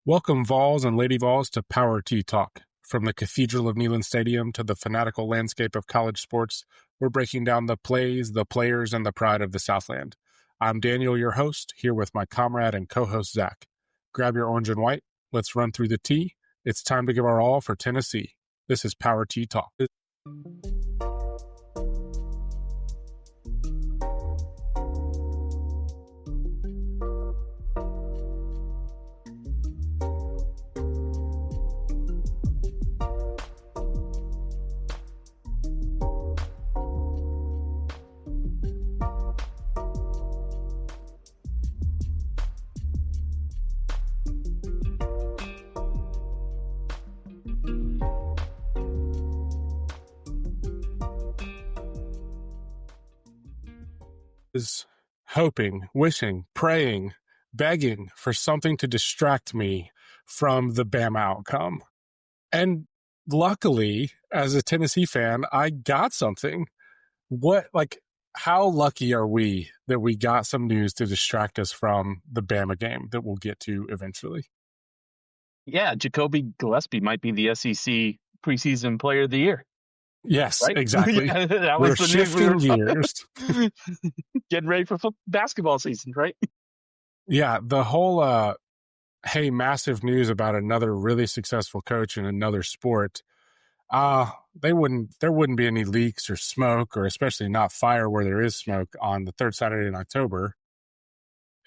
Welcome, Vols and Lady Vols, to Power T Talk. From the Cathedral of Neyland Stadium to the fanatical landscape of college sports, we're breaking down the plays, the players, and the pride of the Southland. I'm Daniel, your host, here with my comrade and co-host, Zach. Grab your orange and white. Let's run through the T. It's time to give our all for Tennessee. This is Power T Talk. Is hoping, wishing, praying, begging for something to distract me from the Bama outcome. And luckily, as a Tennessee fan, I got something. How lucky are we that we got some news to distract us from the Bama game that we'll get to eventually? Yeah, Jacoby Gillespie might be the SEC preseason player of the year. Yes, right? exactly. Yeah, that was We're the shifting news we were gears. getting ready for basketball season, right? Yeah, the whole, hey, massive news about another really successful coach in another sport. There wouldn't be any leaks or smoke, or especially not fire where there is smoke on the third Saturday in October,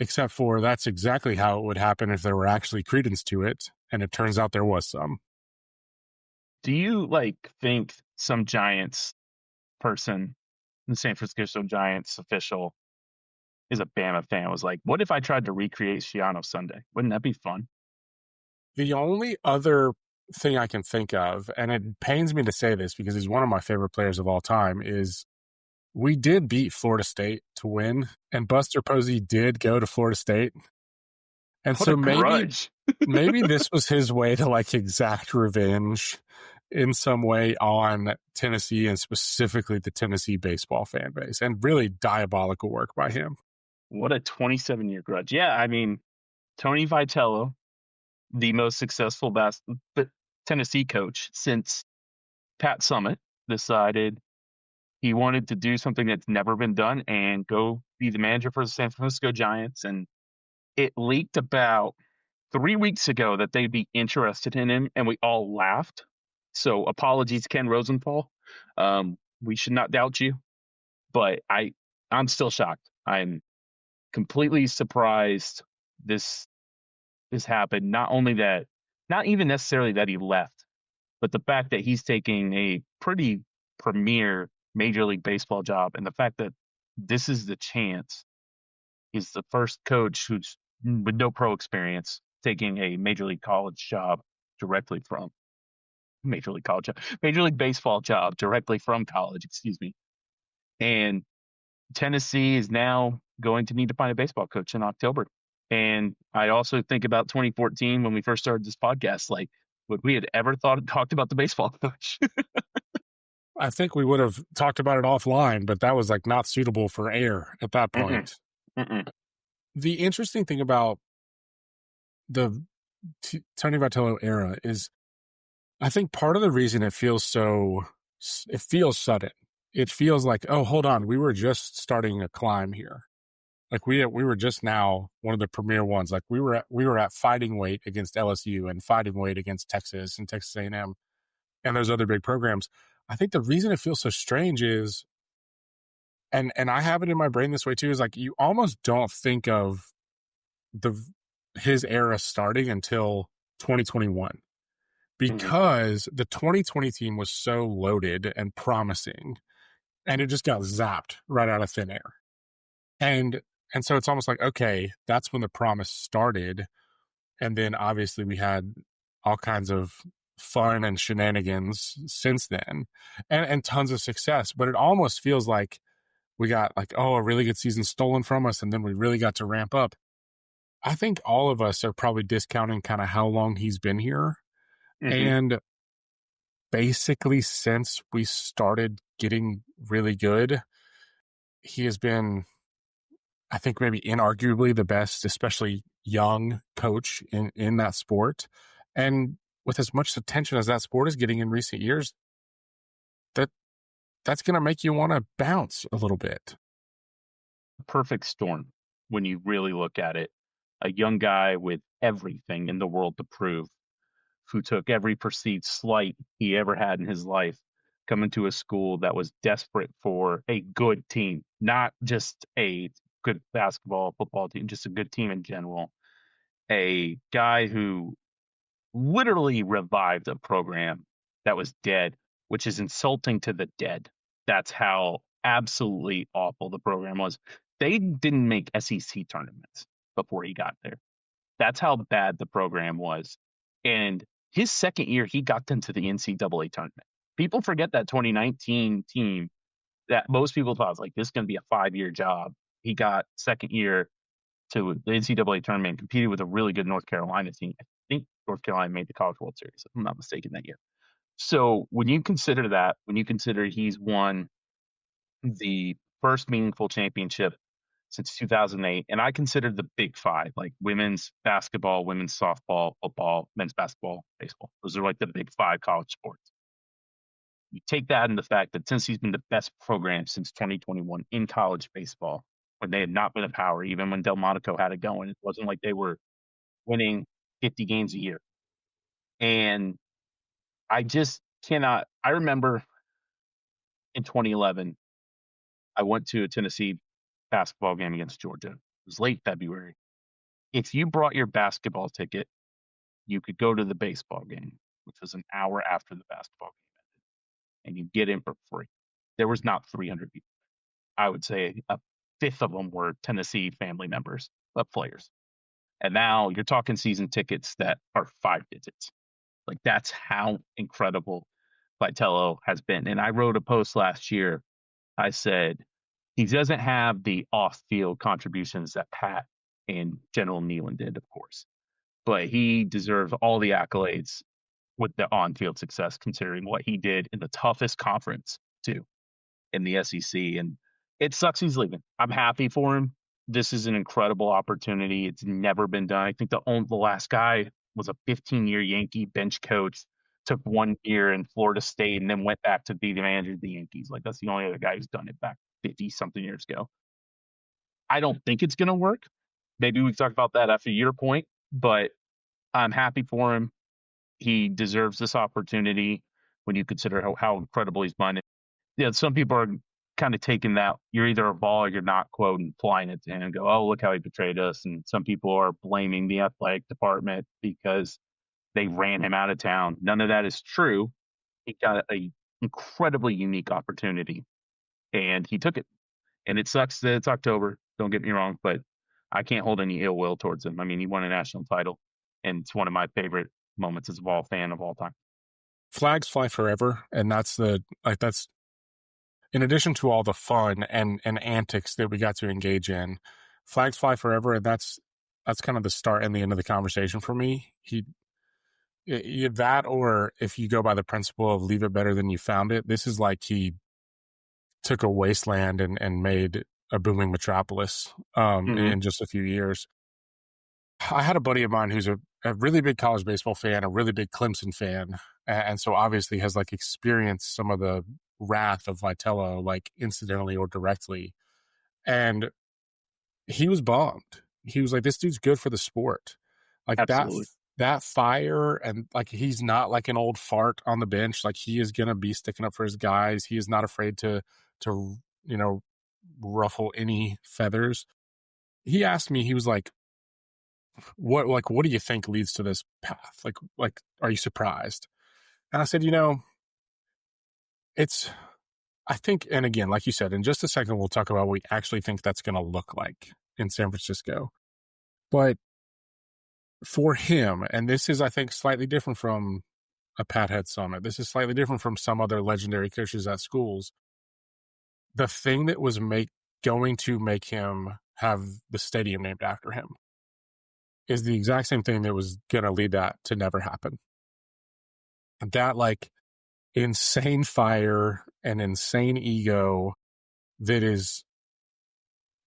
except for that's exactly how it would happen if there were actually credence to it, and it turns out there was some. Do you think some Giants person, the San Francisco Giants official, is a Bama fan, was like, what if I tried to recreate Shiano Sunday? Wouldn't that be fun? The only other thing I can think of, and it pains me to say this because he's one of my favorite players of all time, is we did beat Florida State to win, and Buster Posey did go to Florida State. And What so a grudge. maybe this was his way to exact revenge in some way on Tennessee, and specifically the Tennessee baseball fan base, and really diabolical work by him. What a 27-year grudge. Yeah, I mean, Tony Vitello, the most successful Tennessee coach since Pat Summitt, decided he wanted to do something that's never been done and go be the manager for the San Francisco Giants. And it leaked about 3 weeks ago that they'd be interested in him, and we all laughed. So apologies, Ken Rosenthal. We should not doubt you, but I'm still shocked. I'm completely surprised this happened. Not only that, not even necessarily that he left, but the fact that he's taking a pretty premier Major League Baseball job, and the fact that this is the chance. He's the first coach who's with no pro experience taking a Major League college job directly from Major League Baseball job directly from college, excuse me. And Tennessee is now going to need to find a baseball coach in October. And I also think about 2014 when we first started this podcast, would we had ever talked about the baseball coach? I think we would have talked about it offline, but that was not suitable for air at that point. The interesting thing about the Tony Vitello era is, I think part of the reason it feels sudden. It feels like, oh, hold on, we were just starting a climb here. We were just now one of the premier ones. We were at fighting weight against LSU and fighting weight against Texas and Texas A&M and those other big programs. I think the reason it feels so strange is, and I have it in my brain this way too, is you almost don't think of his era starting until 2021. Because the 2020 team was so loaded and promising, and it just got zapped right out of thin air. And so it's almost okay, that's when the promise started. And then obviously we had all kinds of fun and shenanigans since then, and tons of success. But it almost feels like we got a really good season stolen from us, and then we really got to ramp up. I think all of us are probably discounting kind of how long he's been here. And basically since we started getting really good, he has been, I think, maybe inarguably the best, especially young coach in that sport. And with as much attention as that sport is getting in recent years, that's going to make you want to bounce a little bit. Perfect storm when you really look at it. A young guy with everything in the world to prove, who took every perceived slight he ever had in his life, coming to a school that was desperate for a good team, not just a good basketball, football team, just a good team in general. A guy who literally revived a program that was dead, which is insulting to the dead. That's how absolutely awful the program was. They didn't make SEC tournaments before he got there. That's how bad the program was. And his second year, he got them to the NCAA tournament. People forget that 2019 team that most people thought was like, this is going to be a 5-year job. He got second year to the NCAA tournament and competed with a really good North Carolina team. I think North Carolina made the College World Series, if I'm not mistaken, that year. So when you consider that, when you consider he's won the first meaningful championship since 2008, and I consider the big five, like women's basketball, women's softball, football, men's basketball, baseball. Those are like the big five college sports. You take that and the fact that Tennessee's been the best program since 2021 in college baseball, when they had not been a power, even when Delmonico had it going. It wasn't like they were winning 50 games a year. And I just cannot. I remember in 2011, I went to a Tennessee basketball game against Georgia. It was late February. If you brought your basketball ticket, you could go to the baseball game, which was an hour after the basketball game ended, and you get in for free. There was not 300 people. I would say a fifth of them were Tennessee family members of players. And now you're talking season tickets that are 5 digits. Like, that's how incredible Vitello has been. And I wrote a post last year. I said, he doesn't have the off-field contributions that Pat and General Nealon did, of course, but he deserves all the accolades with the on-field success, considering what he did in the toughest conference, too, in the SEC. And it sucks he's leaving. I'm happy for him. This is an incredible opportunity. It's never been done. I think the last guy was a 15-year Yankee bench coach, took 1 year in Florida State, and then went back to be the manager of the Yankees. Like, that's the only other guy who's done it back 50-something years ago. I don't think it's going to work. Maybe we can talk about that after your point, but I'm happy for him. He deserves this opportunity when you consider how incredible he's been. Yeah, some people are kind of taking that you're either a ball or you're not quote and applying it to him and go, oh, look how he betrayed us. And some people are blaming the athletic department because they ran him out of town. None of that is true. He got an incredibly unique opportunity and he took it. And it sucks that it's October. Don't get me wrong, but I can't hold any ill will towards him. I mean, he won a national title and it's one of my favorite moments as a ball fan of all time. Flags fly forever. And that's in addition to all the fun and antics that we got to engage in, flags fly forever. And that's kind of the start and the end of the conversation for me. That, or if you go by the principle of leave it better than you found it, this is like he took a wasteland and made a booming metropolis in just a few years. I had a buddy of mine who's a really big college baseball fan, a really big Clemson fan, and so obviously has like experienced some of the wrath of Vitello, like incidentally or directly. And he was bummed. He was like, this dude's good for the sport. Like Absolutely. that fire, and like he's not like an old fart on the bench. Like he is gonna be sticking up for his guys. He is not afraid to ruffle any feathers. He asked me, he was like, what do you think leads to this path? Like are you surprised? And I said, I think, and again, like you said, in just a second, we'll talk about what we actually think that's going to look like in San Francisco. But for him, and this is, I think, slightly different from a Pat Head Summit. This is slightly different from some other legendary coaches at schools. The thing that was going to make him have the stadium named after him is the exact same thing that was going to lead that to never happen. That like insane fire and insane ego that is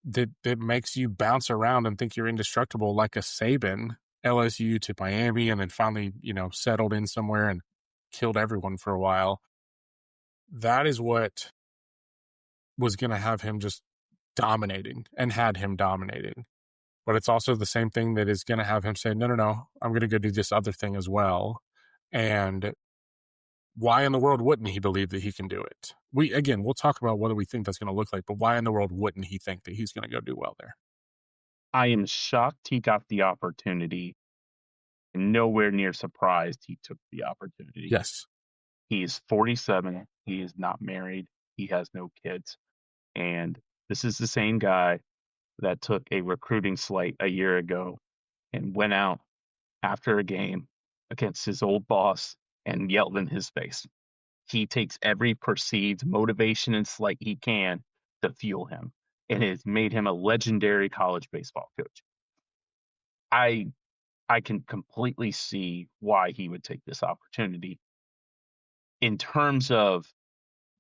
that makes you bounce around and think you're indestructible, like a Saban, LSU to Miami, and then finally, settled in somewhere and killed everyone for a while. That is what was going to have him just dominating and had him dominating. But it's also the same thing that is going to have him say, no, I'm going to go do this other thing as well. And why in the world wouldn't he believe that he can do it? We'll talk about what we think that's going to look like, but why in the world wouldn't he think that he's going to go do well there? I am shocked he got the opportunity, and nowhere near surprised he took the opportunity. Yes. He is 47. He is not married. He has no kids. And this is the same guy that took a recruiting slate a year ago and went out after a game against his old boss and yelled in his face. He takes every perceived motivation and slight he can to fuel him, and it has made him a legendary college baseball coach. I can completely see why he would take this opportunity. In terms of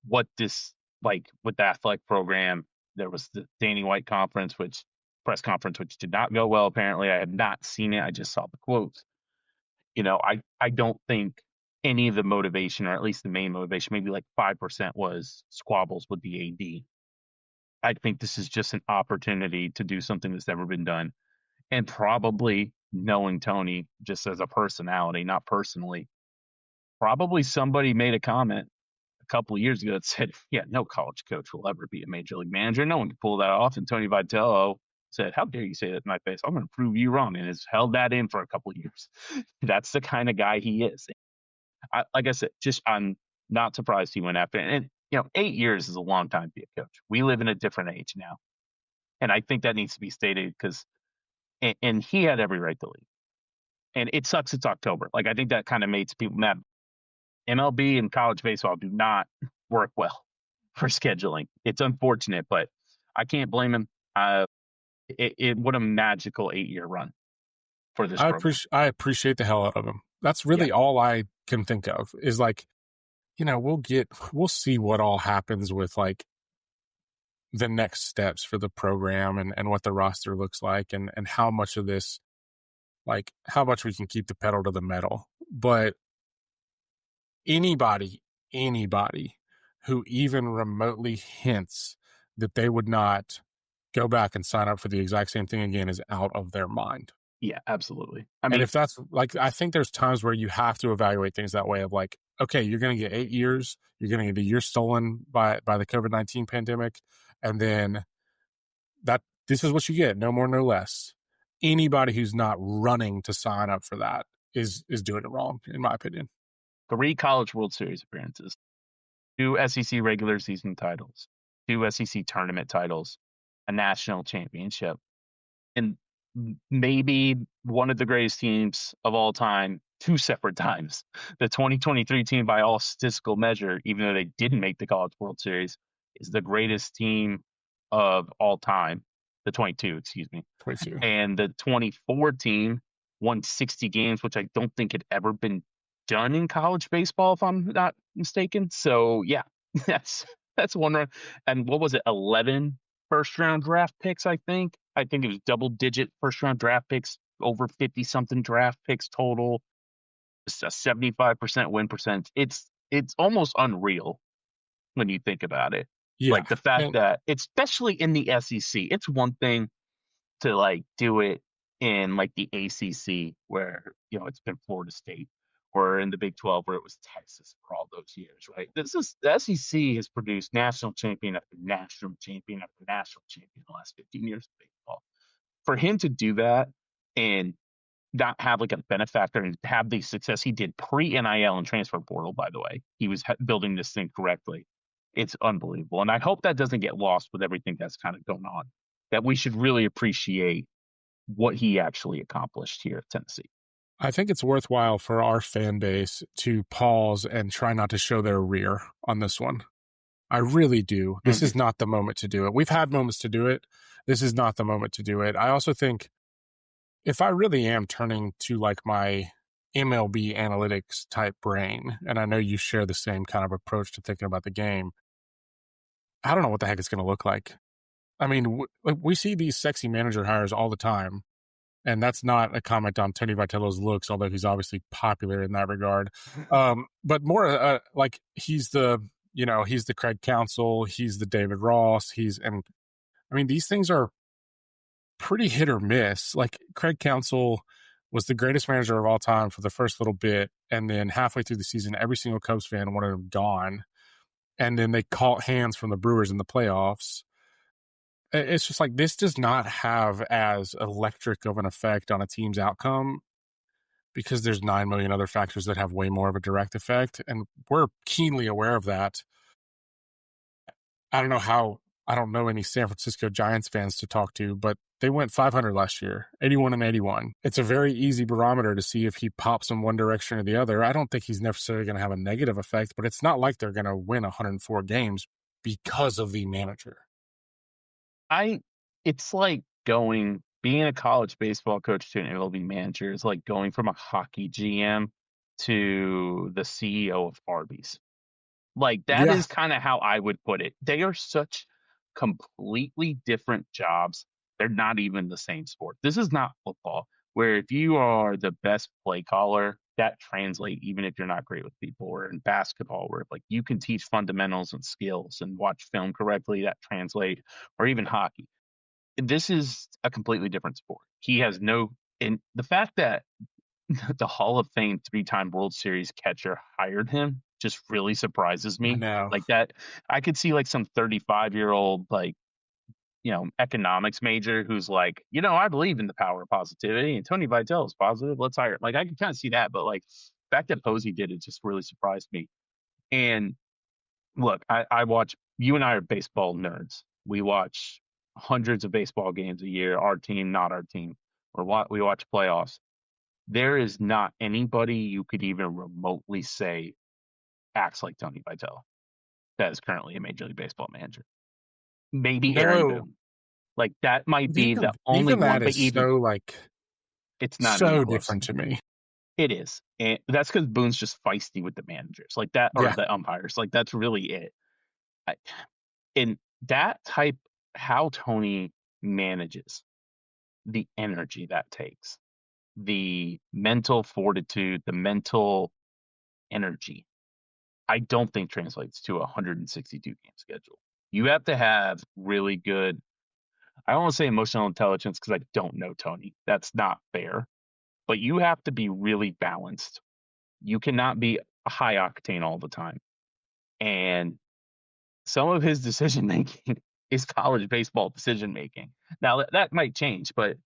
what this, like with the athletic program, there was the Danny White press conference, which did not go well. Apparently, I have not seen it. I just saw the quotes. I don't think any of the motivation, or at least the main motivation, maybe like 5%, was squabbles with the AD. I think this is just an opportunity to do something that's never been done. And probably, knowing Tony just as a personality, not personally, probably somebody made a comment a couple of years ago that said, yeah, no college coach will ever be a major league manager. No one can pull that off. And Tony Vitello said, how dare you say that in my face? I'm going to prove you wrong. And has held that in for a couple of years. That's the kind of guy he is. Like I said, I'm not surprised he went after it. And 8 years is a long time to be a coach. We live in a different age now. And I think that needs to be stated because, and he had every right to leave. And it sucks it's October. Like, I think that kind of makes people mad. MLB and college baseball do not work well for scheduling. It's unfortunate, but I can't blame him. What a magical 8-year run for this program. I appreciate the hell out of him. That's really all I can think of is like, we'll see what all happens with like the next steps for the program and what the roster looks like and how much of this, like how much we can keep the pedal to the metal. But anybody who even remotely hints that they would not go back and sign up for the exact same thing again is out of their mind. Yeah, absolutely. And if that's like, I think there's times where you have to evaluate things that way of like, okay, you're going to get 8 years, you're going to get a year stolen by the COVID-19 pandemic. And then this is what you get, no more, no less. Anybody who's not running to sign up for that is doing it wrong, in my opinion. 3 College World Series appearances, 2 SEC regular season titles, 2 SEC tournament titles, a national championship, and maybe one of the greatest teams of all time 2 separate times. The 2023 team, by all statistical measure, even though they didn't make the College World Series, is the greatest team of all time. The 22, excuse me. 22. And the 24 team won 60 games, which I don't think had ever been done in college baseball, if I'm not mistaken. So yeah, that's one run. And what was it? 11 first-round draft picks, I think. I think it was double-digit first-round draft picks, over 50-something draft picks total. It's a 75% win percentage. It's almost unreal when you think about it. Yeah. Like the fact that, especially in the SEC, it's one thing to like do it in like the ACC where, it's been Florida State, or in the Big 12 where it was Texas for all those years, right? The SEC has produced national champion after national champion after national champion in the last 15 years of baseball. For him to do that and not have like a benefactor and have the success he did pre-NIL and transfer portal, by the way, he was building this thing correctly. It's unbelievable. And I hope that doesn't get lost with everything that's kind of going on, that we should really appreciate what he actually accomplished here at Tennessee. I think it's worthwhile for our fan base to pause and try not to show their rear on this one. I really do. This is not the moment to do it. We've had moments to do it. This is not the moment to do it. I also think if I really am turning to like my MLB analytics type brain, and I know you share the same kind of approach to thinking about the game, I don't know what the heck it's going to look like. I mean, we see these sexy manager hires all the time. And that's not a comment on Tony Vitello's looks, although he's obviously popular in that regard. But more like he's the Craig Counsell, he's the David Ross, and I mean, these things are pretty hit or miss. Like Craig Counsell was the greatest manager of all time for the first little bit, and then halfway through the season, every single Cubs fan wanted him gone. And then they caught hands from the Brewers in the playoffs. It's just like this does not have as electric of an effect on a team's outcome because there's 9 million other factors that have way more of a direct effect. And we're keenly aware of that. I don't know any San Francisco Giants fans to talk to, but they went 500 last year, 81-81. It's a very easy barometer to see if he pops in one direction or the other. I don't think he's necessarily going to have a negative effect, but it's not like they're going to win 104 games because of the manager. It's like being a college baseball coach to an MLB manager is like going from a hockey GM to the CEO of Arby's. Like that is kind of how I would put it. They are such completely different jobs. They're not even the same sport. This is not football, where if you are the best play caller, that translates even if you're not great with people, or in basketball where like you can teach fundamentals and skills and watch film correctly, that translate, or even hockey. This is a completely different sport. He has and the fact that the Hall of Fame 3-time World Series catcher hired him just really surprises me. I know. Like that, I could see like some 35-year-old like, economics major who's like, I believe in the power of positivity, and Tony Vitello is positive. Let's hire him. Like I can kind of see that, but like the fact that Posey did it just really surprised me. And look, I watch. You and I are baseball nerds. We watch hundreds of baseball games a year. Our team, not our team. We watch playoffs. There is not anybody you could even remotely say acts like Tony Vitello that is currently a Major League Baseball manager. Maybe Aaron Boone. Like that might be the only one, but even so like it's not so different to me. It is, and that's because Boone's just feisty with the managers, like that, or the umpires. Like that's really it. In that type, how Tony manages the energy that takes, the mental fortitude, the mental energy, I don't think translates to a 162 game schedule. You have to have really good, I don't want to say emotional intelligence because I don't know Tony. That's not fair. But you have to be really balanced. You cannot be high octane all the time. And some of his decision making is college baseball decision making. Now that might change, but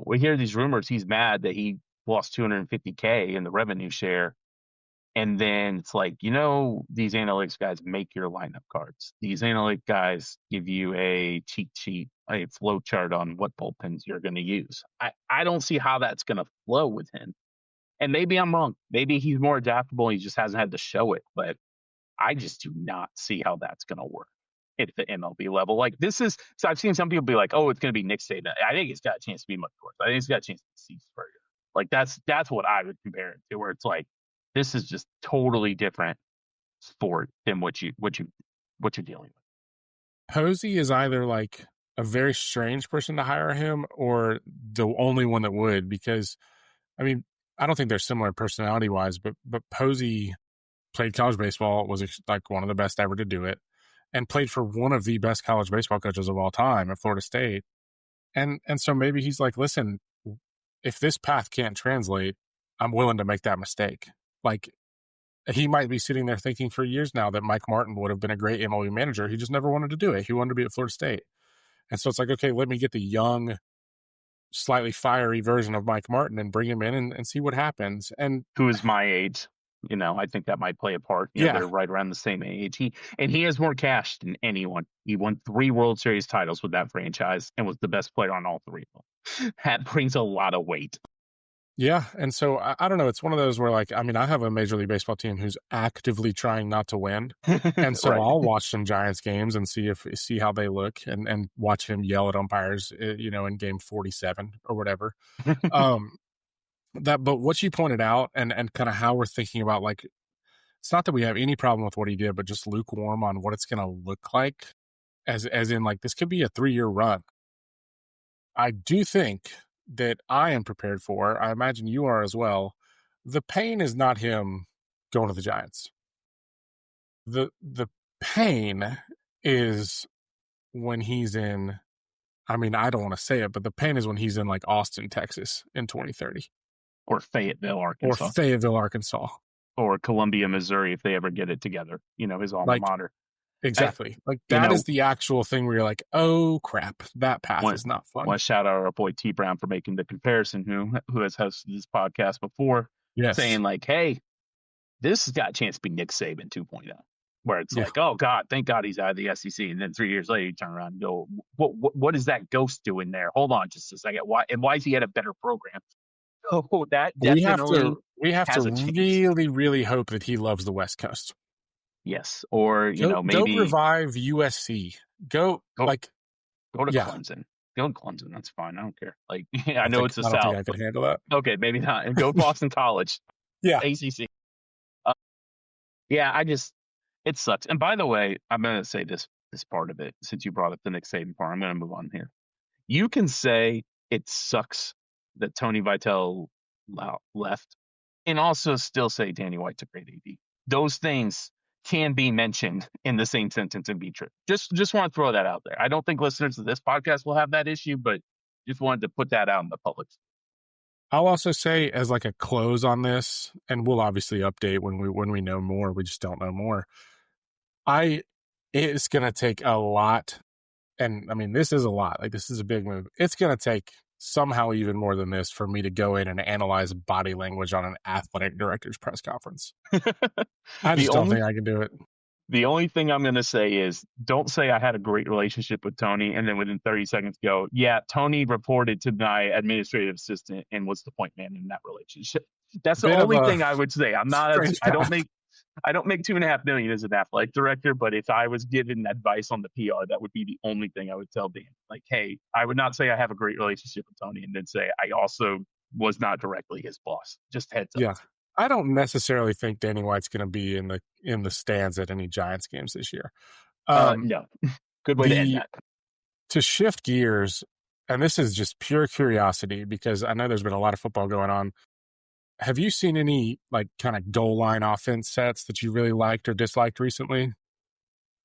we hear these rumors he's mad that he lost $250K in the revenue share. And then it's like, these analytics guys make your lineup cards. These analytic guys give you a cheat sheet, a flow chart on what bullpens you're going to use. I don't see how that's going to flow with him. And maybe I'm wrong. Maybe he's more adaptable. He just hasn't had to show it. But I just do not see how that's going to work at the MLB level. Like so I've seen some people be like, oh, it's going to be Nick Saban. I think it's got a chance to be much worse. I think it's got a chance to be Steve Spurrier. Like that's what I would compare it to, where it's like, this is just totally different sport than what you're dealing with. Posey is either like a very strange person to hire him or the only one that would, because I mean, I don't think they're similar personality wise, but Posey played college baseball, was like one of the best ever to do it, and played for one of the best college baseball coaches of all time at Florida State. And so maybe he's like, listen, if this path can't translate, I'm willing to make that mistake. Like, he might be sitting there thinking for years now that Mike Martin would have been a great MLB manager. He just never wanted to do it. He wanted to be at Florida State. And so it's like, okay, let me get the young, slightly fiery version of Mike Martin and bring him in and see what happens. And who is my age? I think that might play a part. They're right around the same age. He has more cash than anyone. He won 3 World Series titles with that franchise and was the best player on all 3 of them. That brings a lot of weight. Yeah, and so I don't know. It's one of those where, like, I mean, I have a Major League Baseball team who's actively trying not to win, and so right. I'll watch some Giants games and see how they look, and watch him yell at umpires, in game 47 or whatever. But what you pointed out, and kind of how we're thinking about, like, it's not that we have any problem with what he did, but just lukewarm on what it's going to look like. as in like this could be a 3-year run. I do think that I am prepared for, I imagine you are as well. The pain is not him going to the Giants. The pain is when he's in, I mean, I don't want to say it, but the pain is when he's in like Austin, Texas in 2030. Or Fayetteville, Arkansas. Or Columbia, Missouri, if they ever get it together. His alma mater. Exactly. That is the actual thing where you're like, oh, crap, that path is not fun. I want to shout out our boy T. Brown for making the comparison, who has hosted this podcast before, saying like, hey, this has got a chance to be Nick Saban 2.0, where it's like, oh, God, thank God he's out of the SEC. And then 3 years later, you turn around and go, what is that ghost doing there? Hold on just a second. Why is he at a better program? Oh, that definitely we have to really, really hope that he loves the West Coast. Yes, or maybe go revive USC. Go to Clemson. Go to Clemson. That's fine. I don't care. Like I know it's the South. I don't think I could handle that. Okay, maybe not. And go Boston College. Yeah, ACC. It sucks. And by the way, I'm going to say this part of it since you brought up the Nick Saban part. I'm going to move on here. You can say it sucks that Tony Vitello left, and also still say Danny White's a great AD. Those things can be mentioned in the same sentence and be true. Just want to throw that out there. I don't think listeners of this podcast will have that issue, but just wanted to put that out in the public. I'll also say as like a close on this, and we'll obviously update when we know more. We just don't know more. It's going to take a lot. And I mean, this is a lot. Like this is a big move. It's going to take somehow even more than this for me to go in and analyze body language on an athletic director's press conference. I just don't think I can do it. The only thing I'm going to say is don't say I had a great relationship with Tony and then within 30 seconds go, yeah, Tony reported to my administrative assistant and was the point man in that relationship. That's the only thing I would say. I don't make $2.5 million as an athletic director, but if I was given advice on the PR, that would be the only thing I would tell Dan. Like, hey, I would not say I have a great relationship with Tony and then say I also was not directly his boss. Just heads up. Yeah. I don't necessarily think Danny White's going to be in the stands at any Giants games this year. No. Good way to end that. To shift gears, and this is just pure curiosity because I know there's been a lot of football going on. Have you seen any like kind of goal line offense sets that you really liked or disliked recently?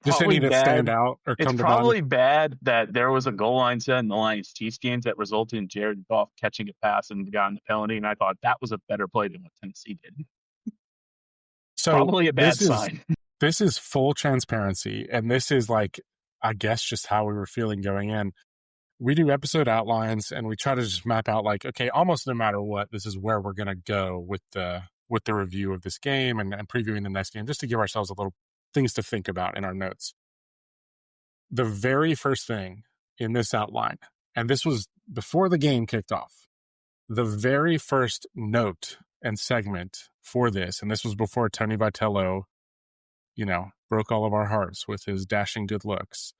Just any that stand out or come to mind? It's probably bad that there was a goal line set in the Lions Chiefs games that resulted in Jared Goff catching a pass and gotten the penalty, and I thought that was a better play than what Tennessee did. So probably a bad sign. This is full transparency, and this is like, I guess, just how we were feeling going in. We do episode outlines, and we try to just map out like, okay, almost no matter what, this is where we're going to go with the review of this game and previewing the next game, just to give ourselves a little things to think about in our notes. The very first thing in this outline, and this was before the game kicked off, the very first note and segment for this, and this was before Tony Vitello, broke all of our hearts with his dashing good looks.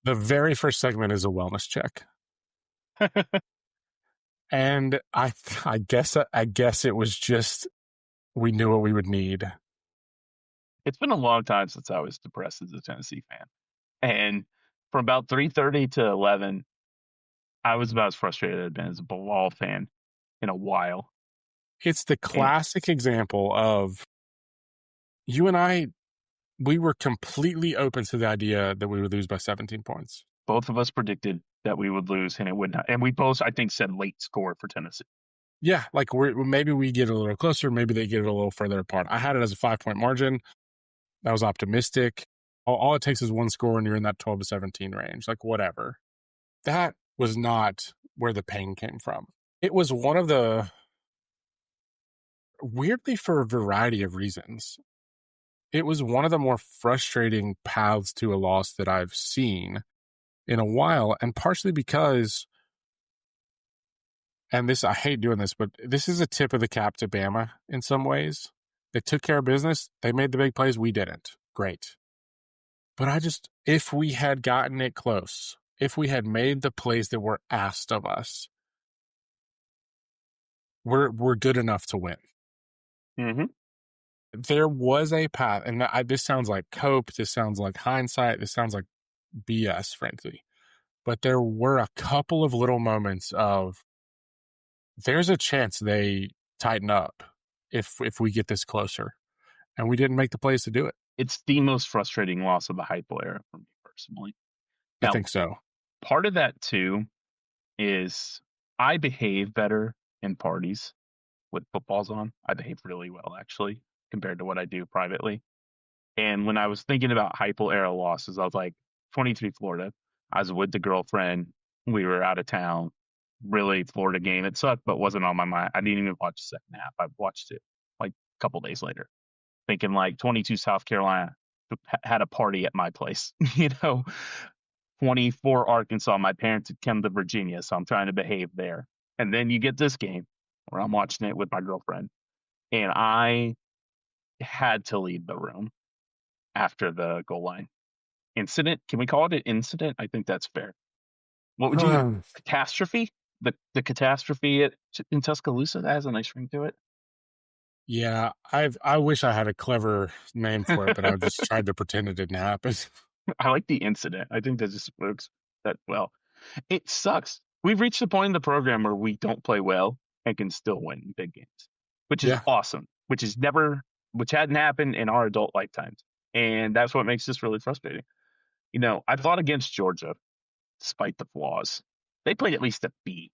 The very first segment is a wellness check. And I guess it was just, we knew what we would need. It's been a long time since I was depressed as a Tennessee fan. And from about 3:30 to 11, I was about as frustrated as I've been as a Bilal fan in a while. It's the classic example of you and I, we were completely open to the idea that we would lose by 17 points. Both of us predicted that we would lose, and it would not. And we both, I think, said late score for Tennessee. Yeah, like maybe we get a little closer, maybe they get it a little further apart. I had it as a 5-point margin. That was optimistic. All it takes is one score, and you're in that 12 to 17 range. Like, whatever. That was not where the pain came from. It was one of the, weirdly for a variety of reasons, it was one of the more frustrating paths to a loss that I've seen in a while, and partially because, and this, I hate doing this, but this is a tip of the cap to Bama in some ways. They took care of business. They made the big plays. We didn't. Great. But if we had gotten it close, if we had made the plays that were asked of us, we're good enough to win. Mm-hmm. There was a path, and this sounds like cope. This sounds like hindsight. This sounds like BS, frankly. But there were a couple of little moments of there's a chance they tighten up if we get this closer, and we didn't make the plays to do it. It's the most frustrating loss of the Heupel era for me personally. I Now, think so. part of that too is I behave better in parties with footballs on. I behave really well actually compared to what I do privately. And when I was thinking about Heupel era losses, I was like 23 Florida. I was with the girlfriend. We were out of town. Really Florida game. It sucked, but wasn't on my mind. I didn't even watch the second half. I watched it like a couple days later, thinking like 22 South Carolina had a party at my place. 24 Arkansas. My parents had come to Virginia, so I'm trying to behave there. And then you get this game where I'm watching it with my girlfriend, and I had to leave the room after the goal line incident. Can we call it an incident? I think that's fair. What would you catastrophe? The catastrophe in Tuscaloosa, that has a nice ring to it. Yeah, I wish I had a clever name for it, but I just tried to pretend it didn't happen. I like the incident. I think that just works that well. It sucks. We've reached the point in the program where we don't play well and can still win big games, which is awesome, which hadn't happened in our adult lifetimes. And that's what makes this really frustrating. I thought against Georgia, despite the flaws, they played at least a B+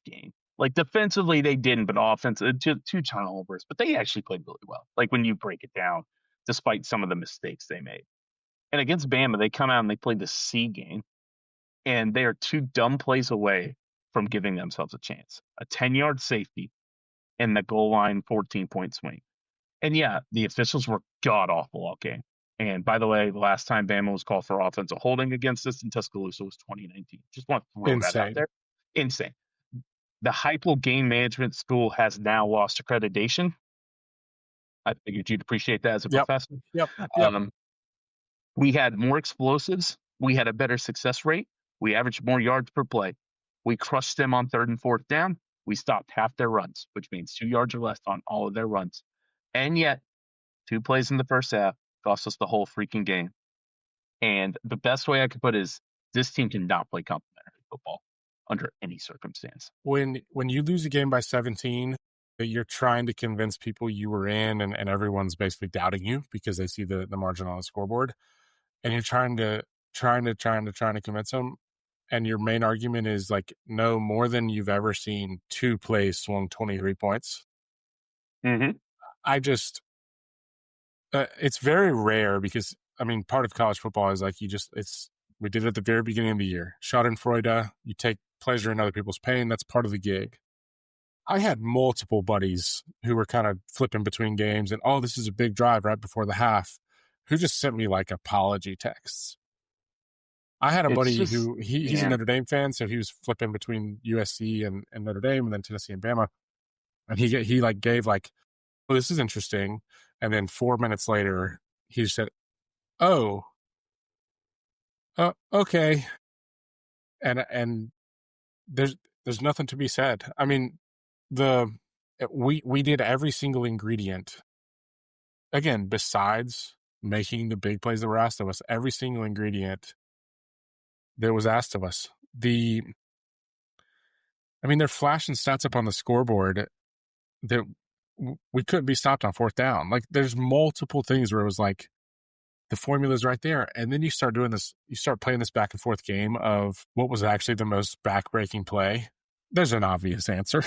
game. Like defensively, they didn't, but offensively, two turnovers, but they actually played really well. Like when you break it down, despite some of the mistakes they made. And against Bama, they come out and they play the C game, and they are 2 dumb plays away from giving themselves a chance. A 10-yard safety and the goal line 14-point swing. And yeah, the officials were god-awful all game. And by the way, the last time Bama was called for offensive holding against us in Tuscaloosa was 2019. Just want to throw that out there. Insane. The Heupel game management school has now lost accreditation. I figured you'd appreciate that as a professor. Yep. We had more explosives. We had a better success rate. We averaged more yards per play. We crushed them on 3rd and 4th down. We stopped half their runs, which means 2 yards or less on all of their runs. And yet, 2 plays in the first half cost us the whole freaking game. And the best way I could put it is this team cannot play complementary football under any circumstance. When you lose a game by 17, you're trying to convince people you were in, and everyone's basically doubting you because they see the margin on the scoreboard, and you're trying to convince them. And your main argument is like, no more than you've ever seen 2 plays swung 23 points. Mm-hmm. It's very rare because, I mean, part of college football is like we did it at the very beginning of the year. Schadenfreude, you take pleasure in other people's pain. That's part of the gig. I had multiple buddies who were kind of flipping between games and, this is a big drive right before the half, who just sent me like apology texts. I had a buddy who he's a Notre Dame fan, so he was flipping between USC and Notre Dame, and then Tennessee and Bama, and he like gave like, "Oh, this is interesting," and then 4 minutes later he said, "Oh, okay," and there's nothing to be said. I mean, we did every single ingredient. Again, besides making the big plays that were asked of us, every single ingredient that was asked of us. They're flashing stats up on the scoreboard that we couldn't be stopped on 4th down. Like, there's multiple things where it was like, the formula's right there. And then you start doing this, you start playing this back and forth game of what was actually the most backbreaking play. There's an obvious answer,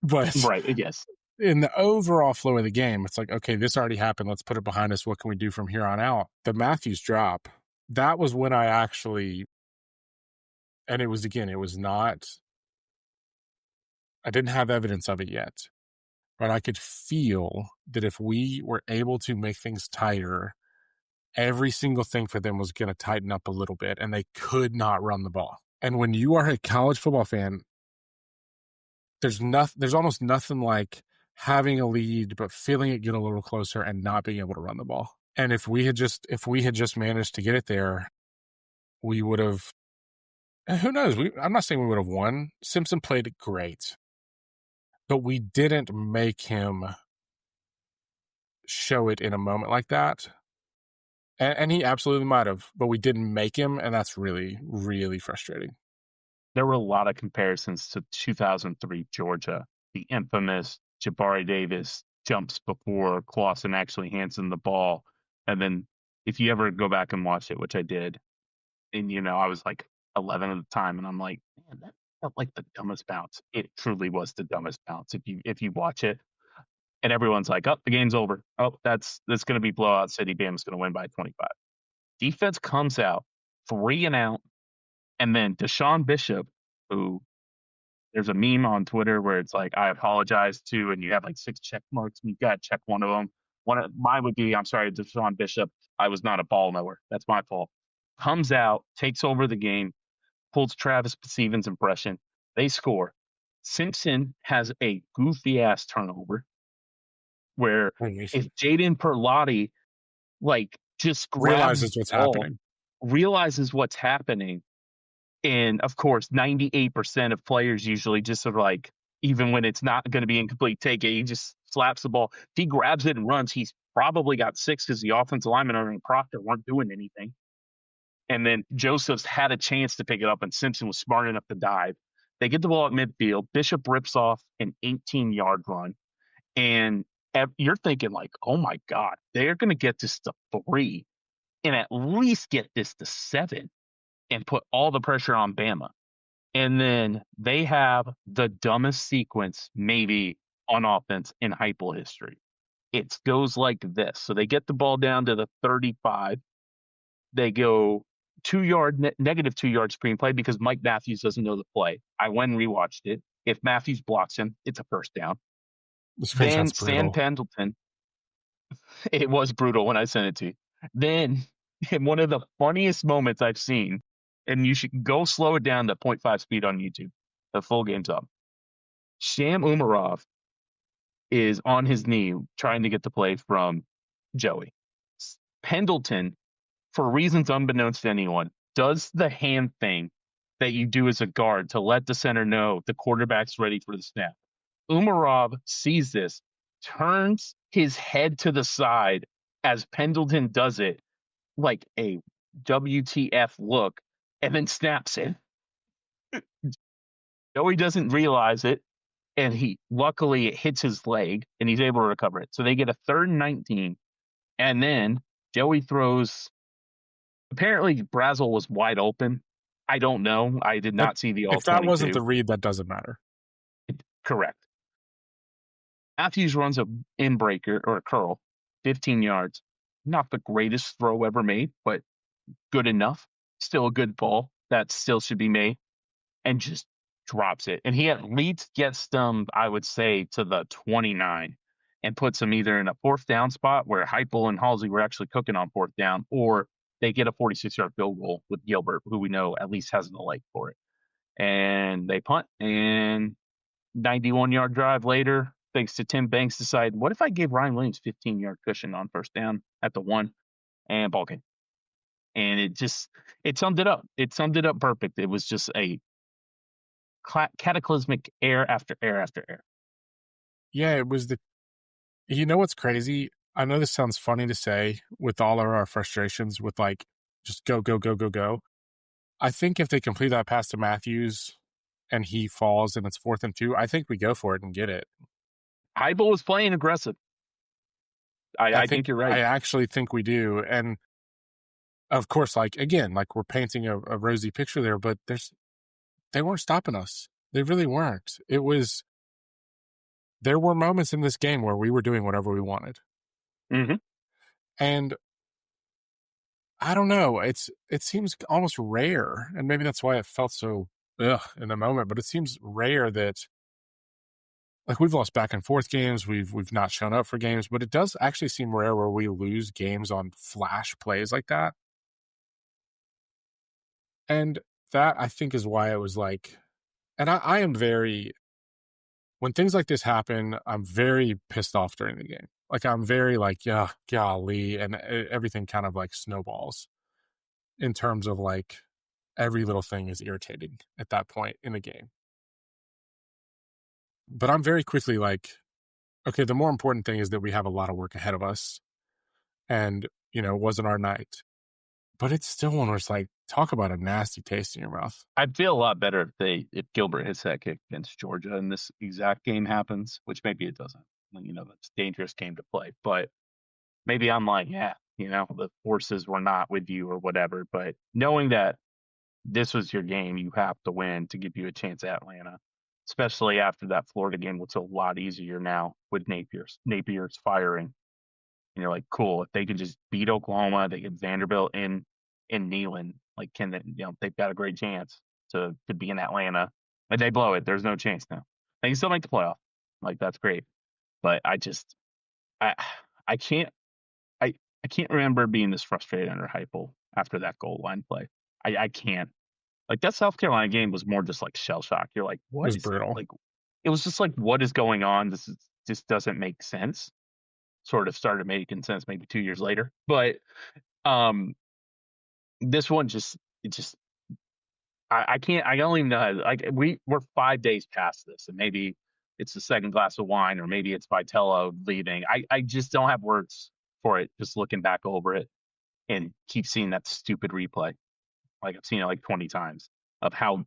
but right, yes. In the overall flow of the game, it's like, okay, this already happened. Let's put it behind us. What can we do from here on out? The Matthews drop, that was when I actually, and it was not, I didn't have evidence of it yet, but I could feel that if we were able to make things tighter, every single thing for them was going to tighten up a little bit, and they could not run the ball. And when you are a college football fan, there's almost nothing like having a lead, but feeling it get a little closer and not being able to run the ball. And if we had just managed to get it there, we would have, who knows? I'm not saying we would have won. Simpson played great, but we didn't make him show it in a moment like that. And he absolutely might have, but we didn't make him, and that's really, really frustrating. There were a lot of comparisons to 2003 Georgia, the infamous Jabari Davis jumps before Clausen actually hands him the ball. And then if you ever go back and watch it, which I did, and I was like 11 at the time, and I'm like, man, that felt like the dumbest bounce. It truly was the dumbest bounce if you watch it. And everyone's like, oh, the game's over. Oh, that's going to be blowout city. Bama's going to win by 25. Defense comes out 3-and-out, and then Deshaun Bishop, who there's a meme on Twitter where it's like, I apologize to, and you have like 6 check marks, and you got to check one of them. One of mine would be, I'm sorry, Deshaun Bishop. I was not a ball knower. That's my fault. Comes out, takes over the game, pulls Travis Stevens' impression. They score. Simpson has a goofy ass turnover where if Jaden Perlotti just grabs realizes what's the ball, happening, realizes what's happening, and of course 98% of players usually just sort of like, even when it's not going to be incomplete, take it. He just slaps the ball. If he grabs it and runs, he's probably got 6 because the offensive linemen and Proctor weren't doing anything. And then Joseph's had a chance to pick it up, and Simpson was smart enough to dive. They get the ball at midfield. Bishop rips off an 18-yard run. And you're thinking like, oh my God, they're going to get this to 3 and at least get this to 7 and put all the pressure on Bama. And then they have the dumbest sequence maybe on offense in Heupel history. It goes like this. So they get the ball down to the 35. They go negative 2-yard screenplay because Mike Matthews doesn't know the play. I went and rewatched it. If Matthews blocks him, it's a first down. the Then screenshot's brutal. Stan Pendleton. It was brutal when I sent it to you. Then, in one of the funniest moments I've seen, and you should go slow it down to 0.5 speed on YouTube. The full game's up. Sham Umarov is on his knee trying to get the play from Joey. Pendleton, for reasons unbeknownst to anyone, does the hand thing that you do as a guard to let the center know the quarterback's ready for the snap. Umarov sees this, turns his head to the side as Pendleton does it, like a WTF look, and then snaps it. Joey doesn't realize it, and luckily it hits his leg, and he's able to recover it. So they get a 3rd and 19, and then Joey throws. Apparently, Brazel was wide open. I don't know. I did not see the all. If that wasn't the read, that doesn't matter. Correct. Matthews runs a in-breaker or a curl, 15 yards. Not the greatest throw ever made, but good enough. Still a good ball that still should be made, and just drops it. And he at least gets them, I would say, to the 29 and puts them either in a 4th down spot where Heupel and Halsey were actually cooking on 4th down, or they get a 46-yard field goal with Gilbert, who we know at least has the leg for it. And they punt, and 91-yard drive later, thanks to Tim Banks, decide, what if I gave Ryan Williams 15-yard cushion on 1st down at the 1, and ball game. And it summed it up. It summed it up perfect. It was just a cataclysmic error after error after error. Yeah, it was what's crazy? I know this sounds funny to say with all of our frustrations with just go, go, go, go, go. I think if they complete that pass to Matthews and he falls and it's 4th and 2, I think we go for it and get it. Heupel was playing aggressive. I think you're right. I actually think we do. And of course, again, we're painting a rosy picture there, but they weren't stopping us. They really weren't. There were moments in this game where we were doing whatever we wanted. Mm-hmm. And I don't know. It seems almost rare, and maybe that's why it felt so in the moment. But it seems rare that we've lost back and forth games, we've not shown up for games, but it does actually seem rare where we lose games on flash plays like that. And that I think is why it was and I am very. When things like this happen, I'm very pissed off during the game. I'm very yeah, golly, and everything kind of snowballs in terms of every little thing is irritating at that point in the game. But I'm very quickly okay, the more important thing is that we have a lot of work ahead of us. And, it wasn't our night. But it's still one where it's like, talk about a nasty taste in your mouth. I'd feel a lot better if Gilbert hits that kick against Georgia and this exact game happens, which maybe it doesn't. That's a dangerous game to play. But maybe I'm like, yeah, the forces were not with you or whatever. But knowing that this was your game, you have to win to give you a chance at Atlanta, especially after that Florida game, which is a lot easier now with Napier's firing. And you're like, cool, if they could just beat Oklahoma, they get Vanderbilt in Neyland, like can they, they've got a great chance to be in Atlanta. But they blow it, there's no chance now. They can still make the playoff. Like that's great. But I can't remember being this frustrated under Heupel after that goal line play. I can't. Like that South Carolina game was more just like shell shock. You're like, what? It was brutal. Like it was just like, what is going on? This doesn't make sense. Sort of started making sense maybe 2 years later, but this one I can't. I don't even know. Like we're 5 days past this, and maybe it's the second glass of wine, or maybe it's Vitello leaving. I just don't have words for it. Just looking back over it and keep seeing that stupid replay. Like I've seen it like 20 times of how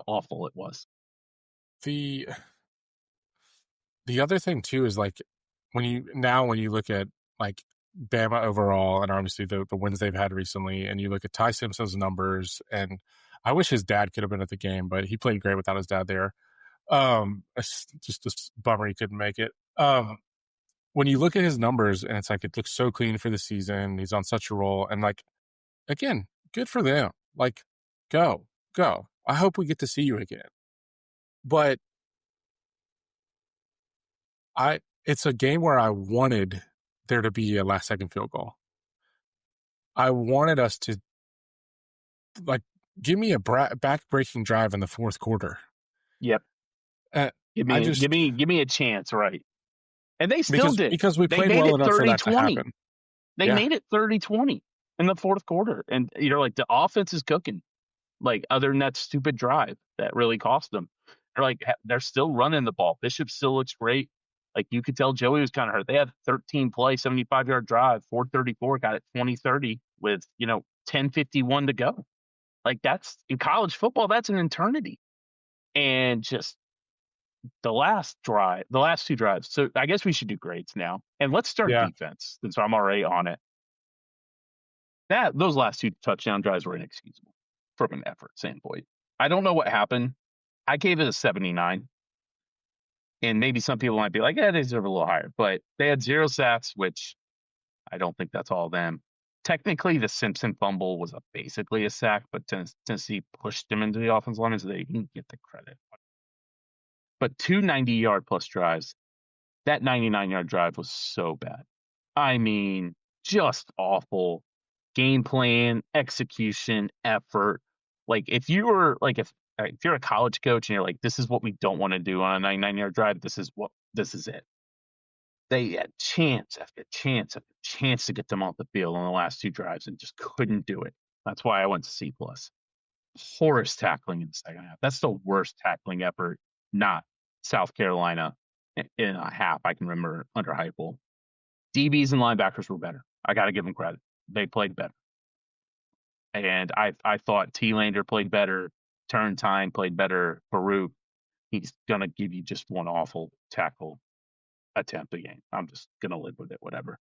awful it was. The other thing too is like when you look at like Bama overall, and obviously the wins they've had recently, and you look at Ty Simpson's numbers, and I wish his dad could have been at the game, but he played great without his dad there. It's just a bummer he couldn't make it. When you look at his numbers, and it's like it looks so clean for the season, he's on such a roll, and like again, good for them. Like go. I hope we get to see you again. But it's a game where I wanted there to be a last-second field goal. I wanted us to, like, give me a back-breaking drive in the fourth quarter. Yep. Give me a chance, right? And they still did. Because we played well enough for that to happen. They made it 30-20 in the fourth quarter. And you're like, the offense is cooking. Like, other than that stupid drive that really cost them. They're still running the ball. Bishop still looks great. Like, you could tell Joey was kind of hurt. They had 13 play, 75-yard drive, 434, got it 20-30 with, 10:51 to go. Like, that's in college football, that's an eternity. And just the last two drives. So I guess we should do grades now. And let's start defense, since I'm already on it. Those last two touchdown drives were inexcusable from an effort standpoint. I don't know what happened. I gave it a 79. And maybe some people might be like, they deserve a little higher. But they had 0 sacks, which I don't think that's all of them. Technically, the Simpson fumble was basically a sack, but Tennessee pushed them into the offensive line, so they didn't get the credit. But 2 90-yard plus drives, that 99-yard drive was so bad. I mean, just awful. Game plan, execution, effort. Like, if you're a college coach and you're like, this is what we don't want to do on a 99-yard drive, this is it. They had chance after chance after chance to get them off the field on the last two drives and just couldn't do it. That's why I went to C+. Poorest tackling in the second half. That's the worst tackling effort, not South Carolina in a half I can remember under Heupel. DBs and linebackers were better. I got to give them credit. They played better. And I thought T-Lander played better. Turntime played better. Farouk, he's going to give you just one awful tackle attempt a game. I'm just going to live with it, whatever.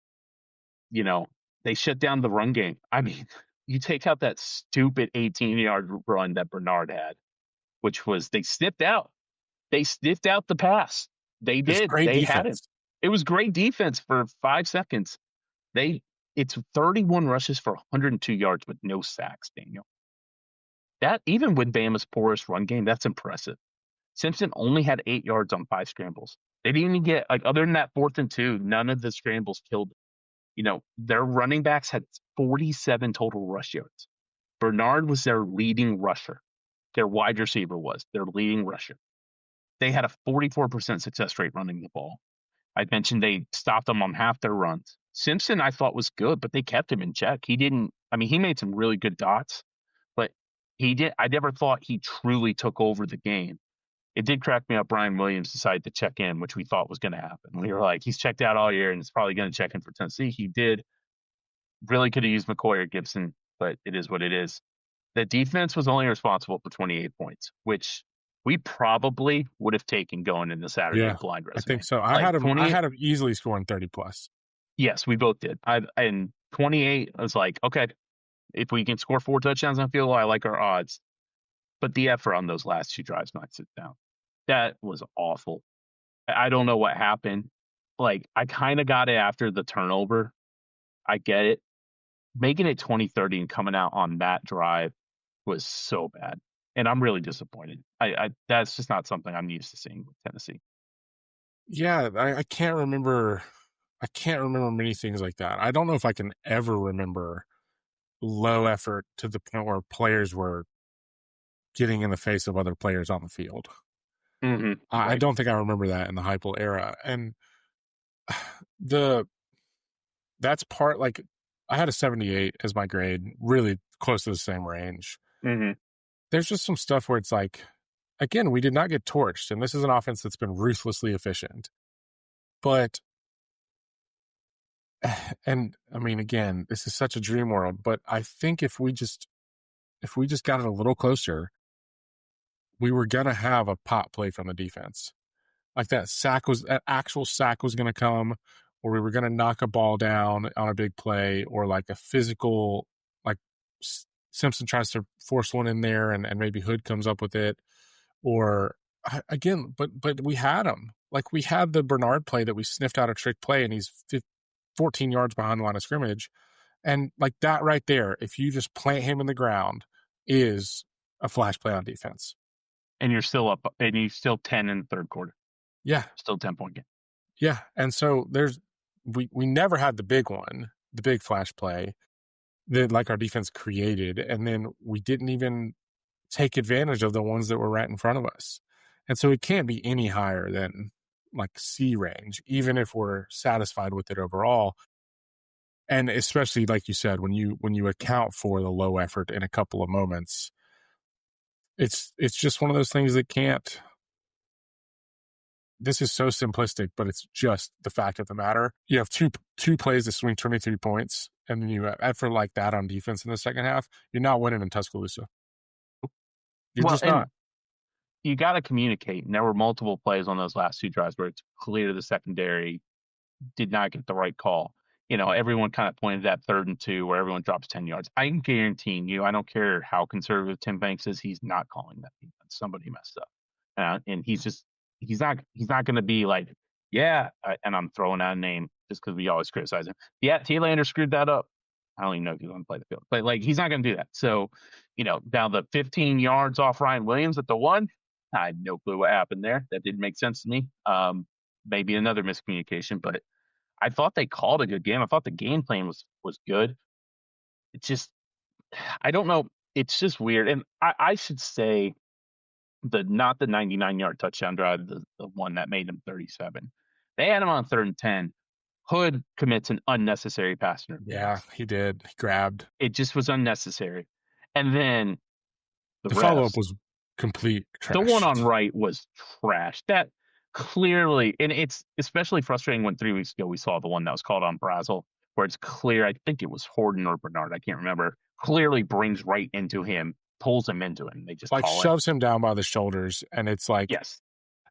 They shut down the run game. I mean, you take out that stupid 18-yard run that Bernard had, which was they sniffed out. They sniffed out the pass. They did. They had it. It was great defense for 5 seconds. It's 31 rushes for 102 yards with no sacks, Daniel. That, even with Bama's poorest run game, that's impressive. Simpson only had 8 yards on 5 scrambles. They didn't even get, other than that 4th and 2, none of the scrambles killed them. Their running backs had 47 total rush yards. Bernard was their leading rusher. Their wide receiver was their leading rusher. They had a 44% success rate running the ball. I mentioned they stopped them on half their runs. Simpson, I thought, was good, but they kept him in check. He made some really good dots, but I never thought he truly took over the game. It did crack me up. Brian Williams decided to check in, which we thought was going to happen. We were like, he's checked out all year and it's probably going to check in for Tennessee. He did. Really could have used McCoy or Gibson, but it is what it is. The defense was only responsible for 28 points, which we probably would have taken going into Saturday Yeah, blind I think resume. so. Like I 20, had him easily scoring 30 plus. yes, we both did. And 28, I was like, okay, if we can score 4 touchdowns on field goal, I like our odds. But the effort on those last 2 drives knocks it down. That was awful. I don't know what happened. Like, I kind of got it after the turnover. I get it. Making it 20-30 and coming out on that drive was so bad. And I'm really disappointed. I that's just not something I'm used to seeing with Tennessee. Yeah, I can't remember. I can't remember many things like that. I don't know if I can ever remember low effort to the point where players were getting in the face of other players on the field. Mm-hmm. I Right. don't think I remember that in the Heupel era. And the that's part like I had a 78 as my grade, really close to the same range. Mm-hmm. There's just some stuff where it's like, again, we did not get torched, and this is an offense that's been ruthlessly efficient. But, and I mean, again, this is such a dream world, but I think if we just got it a little closer, we were gonna have a pop play from the defense. Like that actual sack was gonna come, or we were gonna knock a ball down on a big play, or like a physical, like Simpson tries to force one in there, and maybe Hood comes up with it, or again, but we had him. Like we had the Bernard play that we sniffed out a trick play, and he's 14 yards behind the line of scrimmage. And like that right there, if you just plant him in the ground, is a flash play on defense. And you're still up, and you're still 10 in the third quarter. Yeah. Still 10-point game. Yeah. And so we never had the big one, the big flash play that like our defense created. And then we didn't even take advantage of the ones that were right in front of us. And so it can't be any higher than like C range, even if we're satisfied with it overall. And especially like you said, when you account for the low effort in a couple of moments, it's just one of those things that can't. This is so simplistic, but it's just the fact of the matter. You have two plays that swing 23 points, and then you have effort like that on defense in the second half. You're not winning in Tuscaloosa. You're Well, just and not. you got to communicate. And there were multiple plays on those last 2 drives where it's clear the secondary did not get the right call. Everyone kind of pointed at 3rd and 2 where everyone drops 10 yards. I'm guaranteeing you, I don't care how conservative Tim Banks is, he's not calling that defense. Somebody messed up. And he's not going to be like, and I'm throwing out a name just because we always criticize him. Yeah, T-Lander screwed that up. I don't even know if he's going to play the field. But, like, he's not going to do that. So, down the 15 yards off Ryan Williams at the 1, I had no clue what happened there. That didn't make sense to me. Maybe another miscommunication, but I thought they called a good game. I thought the game plan was good. It's just, I don't know. It's just weird. And I should say not the 99-yard touchdown drive, the one that made him 37. They had him on 3rd and 10. Hood commits an unnecessary pass interference. Yeah, he did. He grabbed. It just was unnecessary. And then the follow-up was complete trash. The one on right was trash. That clearly, and it's especially frustrating when 3 weeks ago we saw the one that was called on Brazel, where it's clear, I think it was Horton or Bernard, I can't remember, clearly brings right into him, pulls him into him. They just like call shoves him down by the shoulders, and it's like, yes.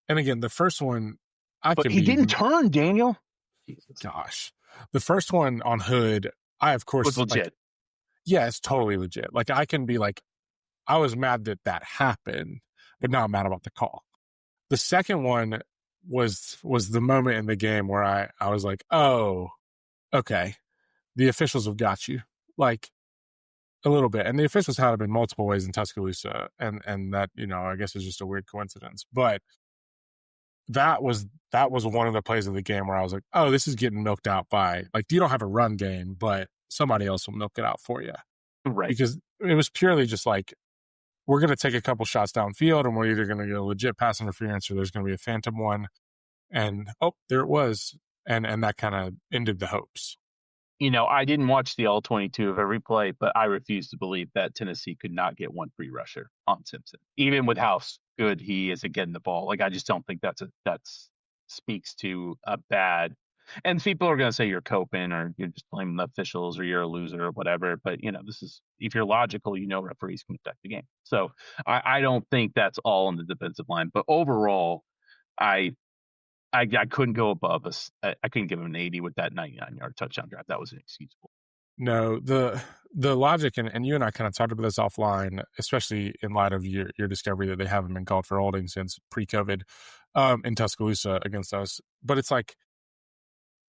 And again, the first one, but he didn't turn, Daniel. Jesus. Gosh, the first one on Hood, I of course was legit. Like, yeah, it's totally legit. Like I can be like, I was mad that happened, but now I'm mad about the call. The second one was the moment in the game where I was like, oh, okay, the officials have got you, like a little bit, and the officials had him in multiple ways in Tuscaloosa, and that I guess is just a weird coincidence, but that was one of the plays of the game where I was like, oh, this is getting milked out by, like, you don't have a run game, but somebody else will milk it out for you, right? Because it was purely just like, we're going to take a couple shots downfield, and we're either going to get a legit pass interference or there's going to be a phantom one. And, oh, there it was. And that kind of ended the hopes. I didn't watch the all 22 of every play, but I refuse to believe that Tennessee could not get one free rusher on Simpson, even with how good he is at getting the ball. Like, I just don't think that speaks to a bad. And people are going to say you're coping or you're just blaming the officials or you're a loser or whatever. But, this is, if you're logical, referees can affect the game. So I don't think that's all on the defensive line. But overall, I couldn't go above us. I couldn't give him an 80 with that 99-yard touchdown drive. That was inexcusable. No, the logic, and you and I kind of talked about this offline, especially in light of your discovery that they haven't been called for holding since pre-COVID in Tuscaloosa against us. But it's like,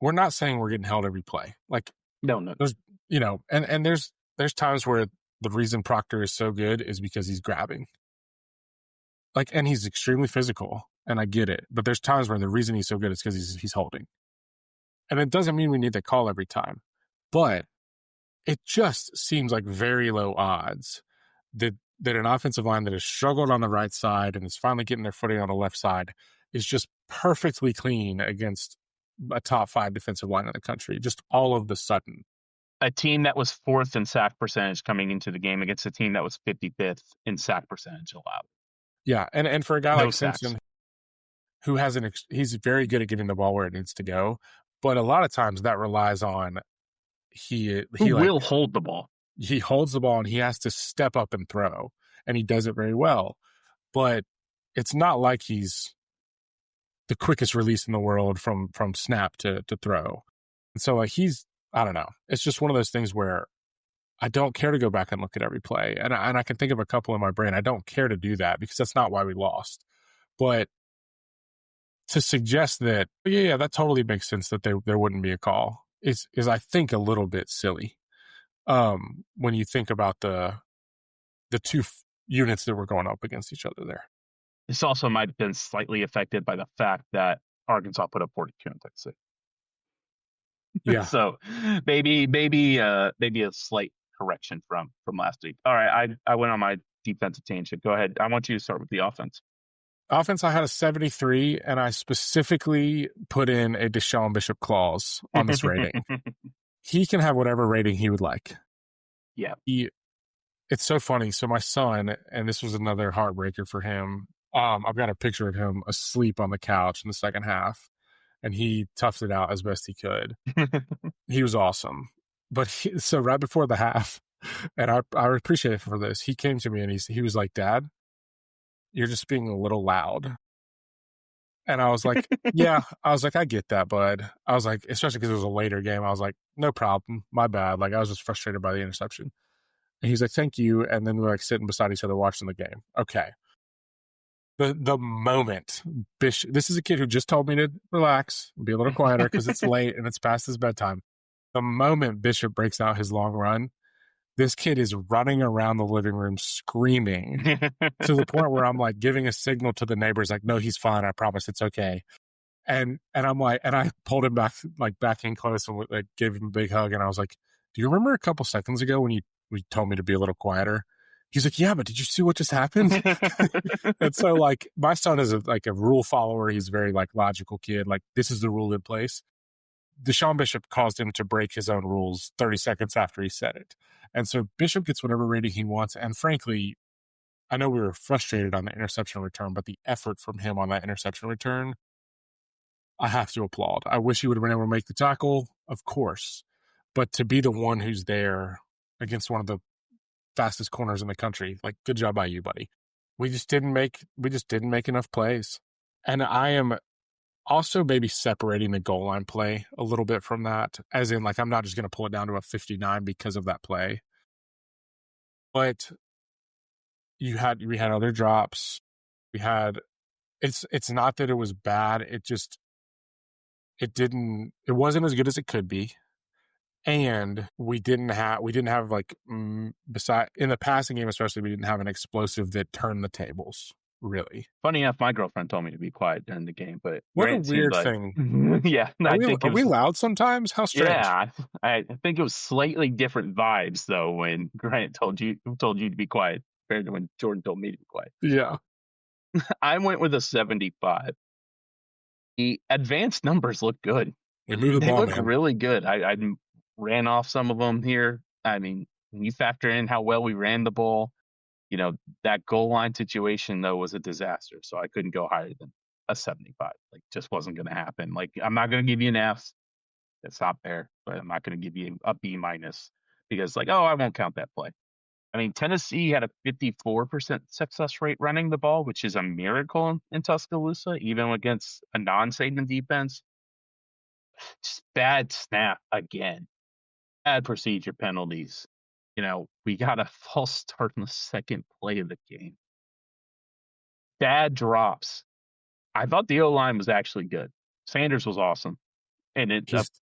we're not saying we're getting held every play. Like, No. there's, and there's times where the reason Proctor is so good is because he's grabbing. Like, and he's extremely physical, and I get it. But there's times where the reason he's so good is because he's holding. And it doesn't mean we need to call every time. But it just seems like very low odds that an offensive line that has struggled on the right side and is finally getting their footing on the left side is just perfectly clean against a top 5 defensive line in the country, just all of the sudden. A team that was 4th in sack percentage coming into the game against a team that was 55th in sack percentage allowed. Yeah, and for a guy No like sacks. Simpson, who he's very good at getting the ball where it needs to go, but a lot of times that relies on he will hold the ball. He holds the ball and he has to step up and throw, and he does it very well. But it's not like he's the quickest release in the world from snap to throw. And so like I don't know. It's just one of those things where I don't care to go back and look at every play. And I can think of a couple in my brain. I don't care to do that because that's not why we lost. But to suggest that, yeah, that totally makes sense that there wouldn't be a call is I think a little bit silly. When you think about the two units that were going up against each other there. This also might have been slightly affected by the fact that Arkansas put up 42 on Texas. Yeah. So maybe a slight correction from last week. All right, I went on my defensive tangent. Go ahead. I want you to start with the offense. Offense, I had a 73, and I specifically put in a Deshaun Bishop clause on this rating. He can have whatever rating he would like. Yeah. It's so funny. So my son, and this was another heartbreaker for him, I've got a picture of him asleep on the couch in the second half, and he toughed it out as best he could. He was awesome. But so right before the half, and I appreciate it for this, he came to me and he was like, "Dad, you're just being a little loud." And I was like, yeah, I get that, bud. I was like, especially because it was a later game. I was like, no problem. My bad. Like, I was just frustrated by the interception. And he's like, thank you. And then we're like sitting beside each other watching the game. Okay. The moment Bishop, this is a kid who just told me to relax, be a little quieter because it's late and it's past his bedtime. The moment Bishop breaks out his long run, this kid is running around the living room screaming to the point where I'm like giving a signal to the neighbors, like, no, he's fine. I promise it's okay. And I'm like, and I pulled him back in close and like gave him a big hug. And I was like, do you remember a couple seconds ago when you told me to be a little quieter? He's like, yeah, but did you see what just happened? And so like my son is a rule follower. He's a very like logical kid. Like, this is the rule in place. Deshaun Bishop caused him to break his own rules 30 seconds after he said it. And so Bishop gets whatever rating he wants. And frankly, I know we were frustrated on the interception return, but the effort from him on that interception return, I have to applaud. I wish he would have been able to make the tackle, of course. But to be the one who's there against one of the fastest corners in the country, like, good job by you, buddy. We just didn't make enough plays. And I am also maybe separating the goal line play a little bit from that, as in, like, I'm not just going to pull it down to a 59 because of that play. But we had other drops. It's not that it was bad. It wasn't as good as it could be. And we didn't have like, beside in the passing game, especially, we didn't have an explosive that turned the tables. Really funny enough, my girlfriend told me to be quiet during the game, but what a weird thing. Yeah, are we loud sometimes? How strange. Yeah, I think it was slightly different vibes though when Grant told you to be quiet compared to when Jordan told me to be quiet. Yeah. I went with a 75. The advanced numbers look good. We moved the ball, look really good. I ran off some of them here. I mean, when you factor in how well we ran the ball, that goal line situation, though, was a disaster. So I couldn't go higher than a 75. Like, just wasn't going to happen. Like, I'm not going to give you an F. It's not fair, but I'm not going to give you a B minus because I won't count that play. I mean, Tennessee had a 54% success rate running the ball, which is a miracle in Tuscaloosa, even against a non-Saban defense. Just bad snap again. Bad procedure penalties. We got a false start in the second play of the game. Bad drops. I thought the O-line was actually good. Sanders was awesome. And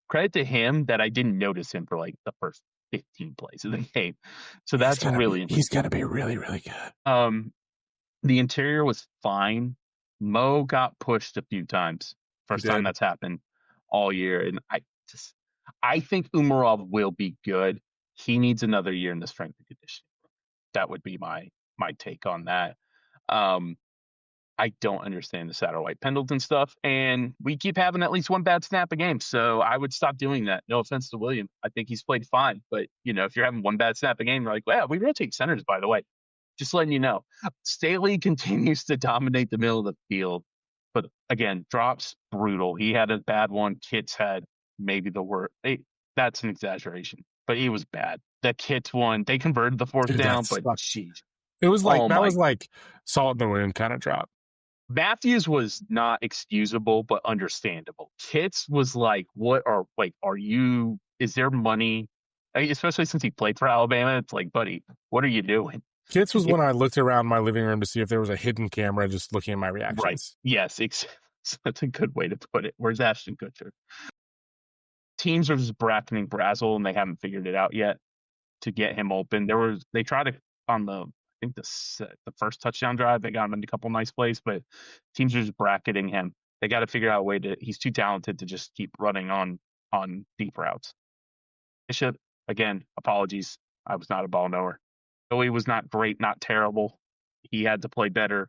credit to him that I didn't notice him for the first 15 plays of the game. So that's really interesting. He's going to be really, really good. The interior was fine. Mo got pushed a few times. First time that's happened all year. And I think Umarov will be good. He needs another year in the strength and conditioning. That would be my take on that. I don't understand the Satterwhite Pendleton stuff, and we keep having at least one bad snap a game, so I would stop doing that. No offense to William. I think he's played fine, but, if you're having one bad snap a game, you're like, well, we rotate centers, by the way. Just letting you know. Staley continues to dominate the middle of the field, but, again, drops, brutal. He had a bad one. Kitts had maybe the worst. That's an exaggeration, but he was bad. The Kitts one, they converted the fourth down, but, jeez. It was was like salt in the wound kind of drop. Matthews was not excusable, but understandable. Kitts was is there money? Especially since he played for Alabama, it's like, buddy, what are you doing? Kitts was when I looked around my living room to see if there was a hidden camera just looking at my reactions. Right. Yes, that's a good way to put it. Where's Ashton Kutcher? Teams are just bracketing Brazzell, and they haven't figured it out yet to get him open. They tried to, on the first touchdown drive, they got him in a couple nice plays, but teams are just bracketing him. They got to figure out a way he's too talented to just keep running on deep routes. Bishop, again, apologies. I was not a ball knower. Billy was not great, not terrible. He had to play better.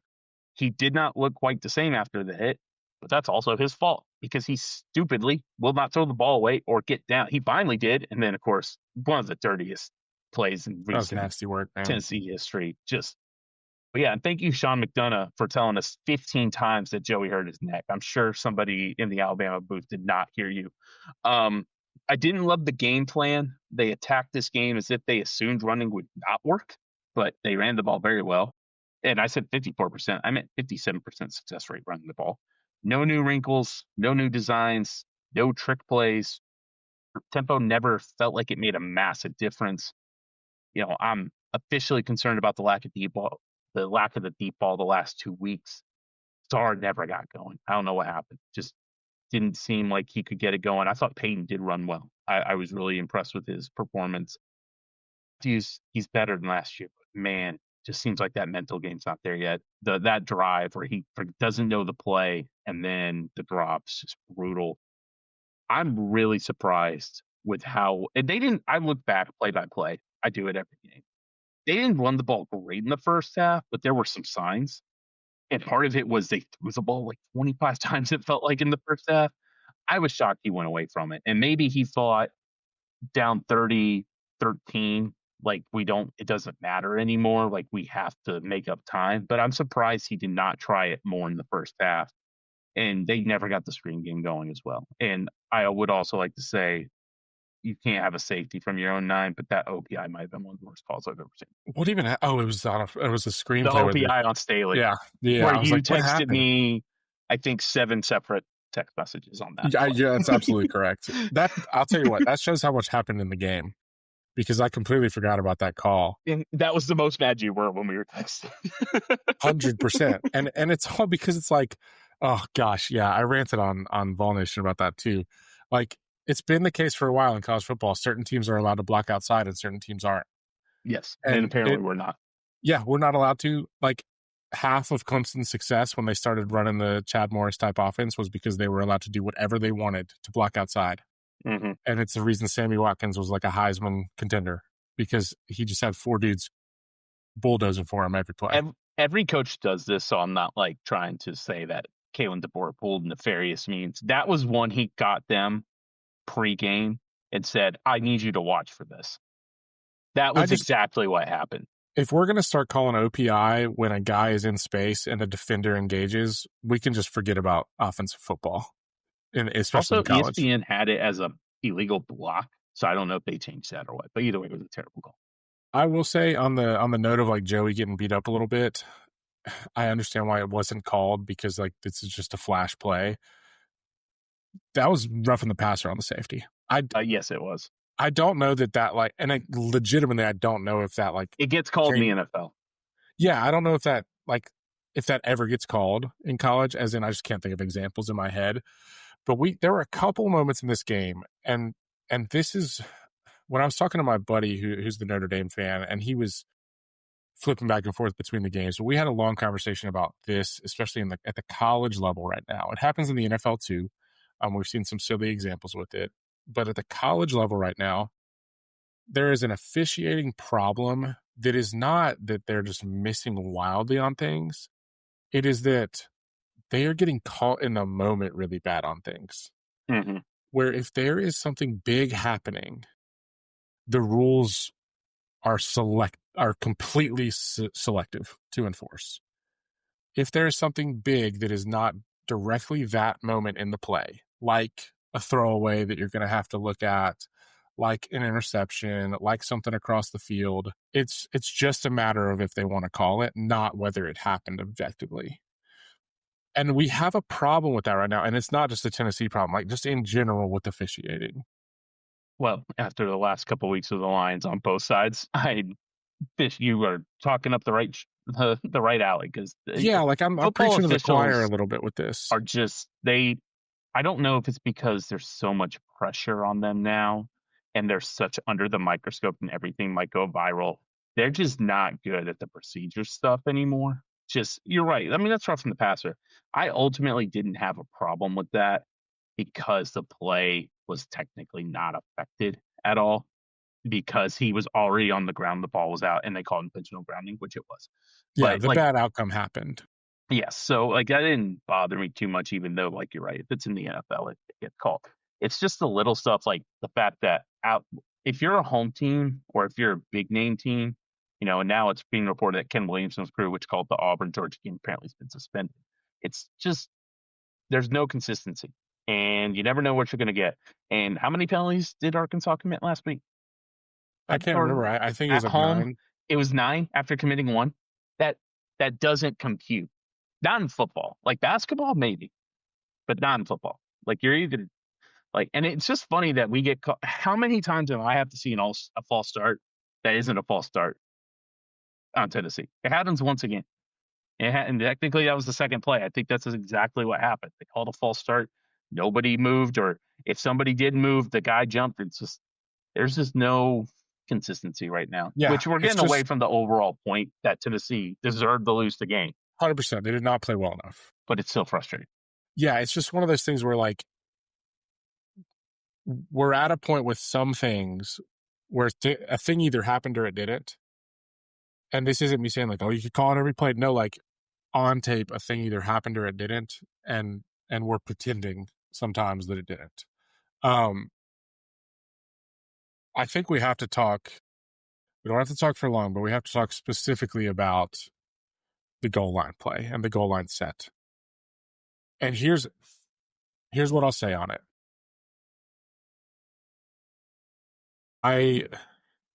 He did not look quite the same after the hit, but that's also his fault because he stupidly will not throw the ball away or get down. He finally did, and then, of course, one of the dirtiest plays in recent nasty work, man. Tennessee history. But yeah, and thank you, Sean McDonough, for telling us 15 times that Joey hurt his neck. I'm sure somebody in the Alabama booth did not hear you. I didn't love the game plan. They attacked this game as if they assumed running would not work, but they ran the ball very well. And I said 54%. I meant 57% success rate running the ball. No new wrinkles, no new designs, no trick plays. Tempo never felt like it made a massive difference. I'm officially concerned about the lack of the deep ball the last 2 weeks. Starr never got going. I don't know what happened. Just didn't seem like he could get it going. I thought Peyton did run well. I was really impressed with his performance. He's better than last year, but man, just seems like that mental game's not there yet. That drive where he doesn't know the play and then the drops, just brutal. I'm really surprised with how, and they didn't, I look back play by play. I do it every game. They didn't run the ball great in the first half, but there were some signs. And part of it was they threw the ball 25 times, it felt like, in the first half. I was shocked he went away from it. And maybe he thought down 30-13, it doesn't matter anymore. We have to make up time. But I'm surprised he did not try it more in the first half. And they never got the screen game going as well. And I would also like to say, you can't have a safety from your own 9, but that OPI might have been one of the worst calls I've ever seen. What even? It was a screenplay. The OPI on Staley. Yeah. Where you texted me, I think 7 separate text messages on that. Yeah, that's absolutely correct. I'll tell you what, that shows how much happened in the game because I completely forgot about that call. And that was the most mad you were when we were texting. 100%. And it's all because it's oh gosh, yeah, I ranted on Vol Nation about that too. It's been the case for a while in college football. Certain teams are allowed to block outside and certain teams aren't. Yes. And apparently we're not. Yeah, we're not allowed to. Half of Clemson's success when they started running the Chad Morris type offense was because they were allowed to do whatever they wanted to block outside. Mm-hmm. And it's the reason Sammy Watkins was a Heisman contender because he just had 4 dudes bulldozing for him every play. Every coach does this, so I'm not trying to say that Kalen DeBoer pulled nefarious means. That was one he got them pre-game and said, I need you to watch for this. That was exactly what happened. If we're going to start calling OPI when a guy is in space and a defender engages, we can just forget about offensive football, and especially also, in college. ESPN had it as a illegal block. So I don't know if they changed that or what. But either way, it was a terrible call. I will say on the note of like Joey getting beat up a little bit, I understand why it wasn't called because like this is just a flash play. That was roughing the passer on the safety. Yes, it was. I don't know that like, and I legitimately I don't know if that like it gets called in the NFL. Yeah, I don't know if that like if that ever gets called in college. As in, I just can't think of examples in my head. But there were a couple moments in this game, and this is when I was talking to my buddy who's the Notre Dame fan, and he was flipping back and forth between the games. But we had a long conversation about this, especially at the college level right now. It happens in the NFL too. We've seen some silly examples with it, but at the college level right now, there is an officiating problem that is not that they're just missing wildly on things. It is that they are getting caught in the moment really bad on things. Mm-hmm. Where if there is something big happening, the rules are completely selective to enforce. If there is something big that is not directly that moment in the play, like a throwaway that you're going to have to look at, like an interception, like something across the field, it's just a matter of if they want to call it, not whether it happened objectively. And we have a problem with that right now. And it's not just a Tennessee problem, like just in general with officiating. Well, after the last couple of weeks of the Lions on both sides, you are talking up the right alley because like I'm preaching to the choir a little bit with this. Are just I don't know if it's because there's so much pressure on them now, and they're such under the microscope and everything might go viral. They're just not good at the procedure stuff anymore. You're right. I mean, that's rough from the passer. I ultimately didn't have a problem with that because the play was technically not affected at all because he was already on the ground. The ball was out and they called intentional grounding, which it was. Yeah, but, the bad outcome happened. Yes. So like that didn't bother me too much, even though like you're right, if it's in the NFL, it gets called. It's just the little stuff like the fact that if you're a home team or if you're a big name team, and now it's being reported that Ken Williamson's crew, which called the Auburn Georgia game, apparently has been suspended. It's just there's no consistency, and you never know what you're going to get. And how many penalties did Arkansas commit last week? I can't remember. I think it was like home, 9. It was 9 after committing 1. That doesn't compute. Not in football, like basketball, maybe, but not in football. Like you're either like, and it's just funny that we get caught. How many times do I have to see a false start that isn't a false start on Tennessee? It happens once again. And technically that was the second play. I think that's exactly what happened. They called a false start. Nobody moved, or if somebody did move, the guy jumped. There's just no consistency right now, which we're getting away from the overall point that Tennessee deserved to lose the game. 100%. They did not play well enough. But it's still frustrating. Yeah, it's just one of those things where, like, we're at a point with some things where a thing either happened or it didn't. And this isn't me saying, like, oh, you could call it every play. No, like, on tape, a thing either happened or it didn't. And we're pretending sometimes that it didn't. I think we have to talk. We don't have to talk for long, but we have to talk specifically about the goal line play and the goal line set. And here's what I'll say on it.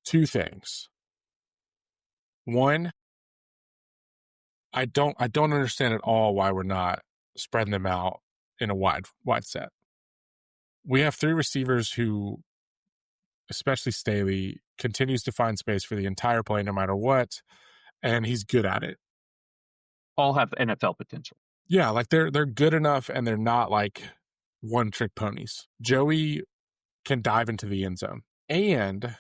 2 things. One, I don't understand at all why we're not spreading them out in a wide set. We have 3 receivers who, especially Staley, continues to find space for the entire play no matter what, and he's good at it. All have NFL potential. Yeah, like they're good enough, and they're not like one-trick ponies. Joey can dive into the end zone. And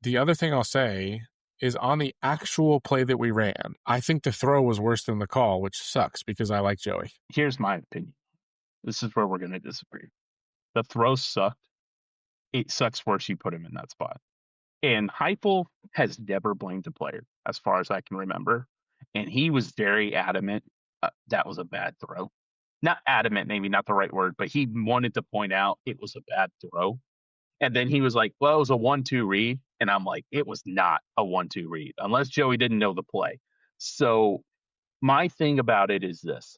the other thing I'll say is on the actual play that we ran, I think the throw was worse than the call, which sucks because I like Joey. Here's my opinion. This is where we're going to disagree. The throw sucked. It sucks worse you put him in that spot. And Heupel has never blamed a player, as far as I can remember. And he was very adamant that was a bad throw. Not adamant, maybe not the right word, but he wanted to point out it was a bad throw. And then he was like, well, it was a 1-2 read. And I'm like, it was not a 1-2 read, unless Joey didn't know the play. So my thing about it is this.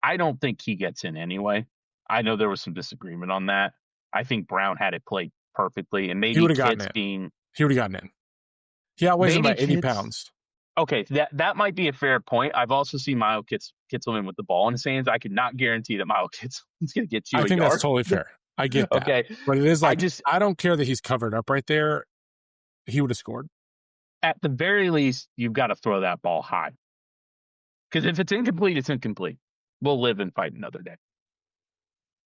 I don't think he gets in anyway. I know there was some disagreement on that. I think Brown had it played perfectly, and He maybe would have gotten Kitts in. being He would have gotten in. He outweighs him by 80 pounds. Okay, that might be a fair point. I've also seen Miles Kitselman with the ball in his hands. I could not guarantee that Miles Kitselman's going to get you I a think that's yard. totally fair. I get that. Okay, But it is like, I don't care that he's covered up right there. He would have scored. At the very least, you've got to throw that ball high. Because if it's incomplete, it's incomplete. We'll live and fight another day.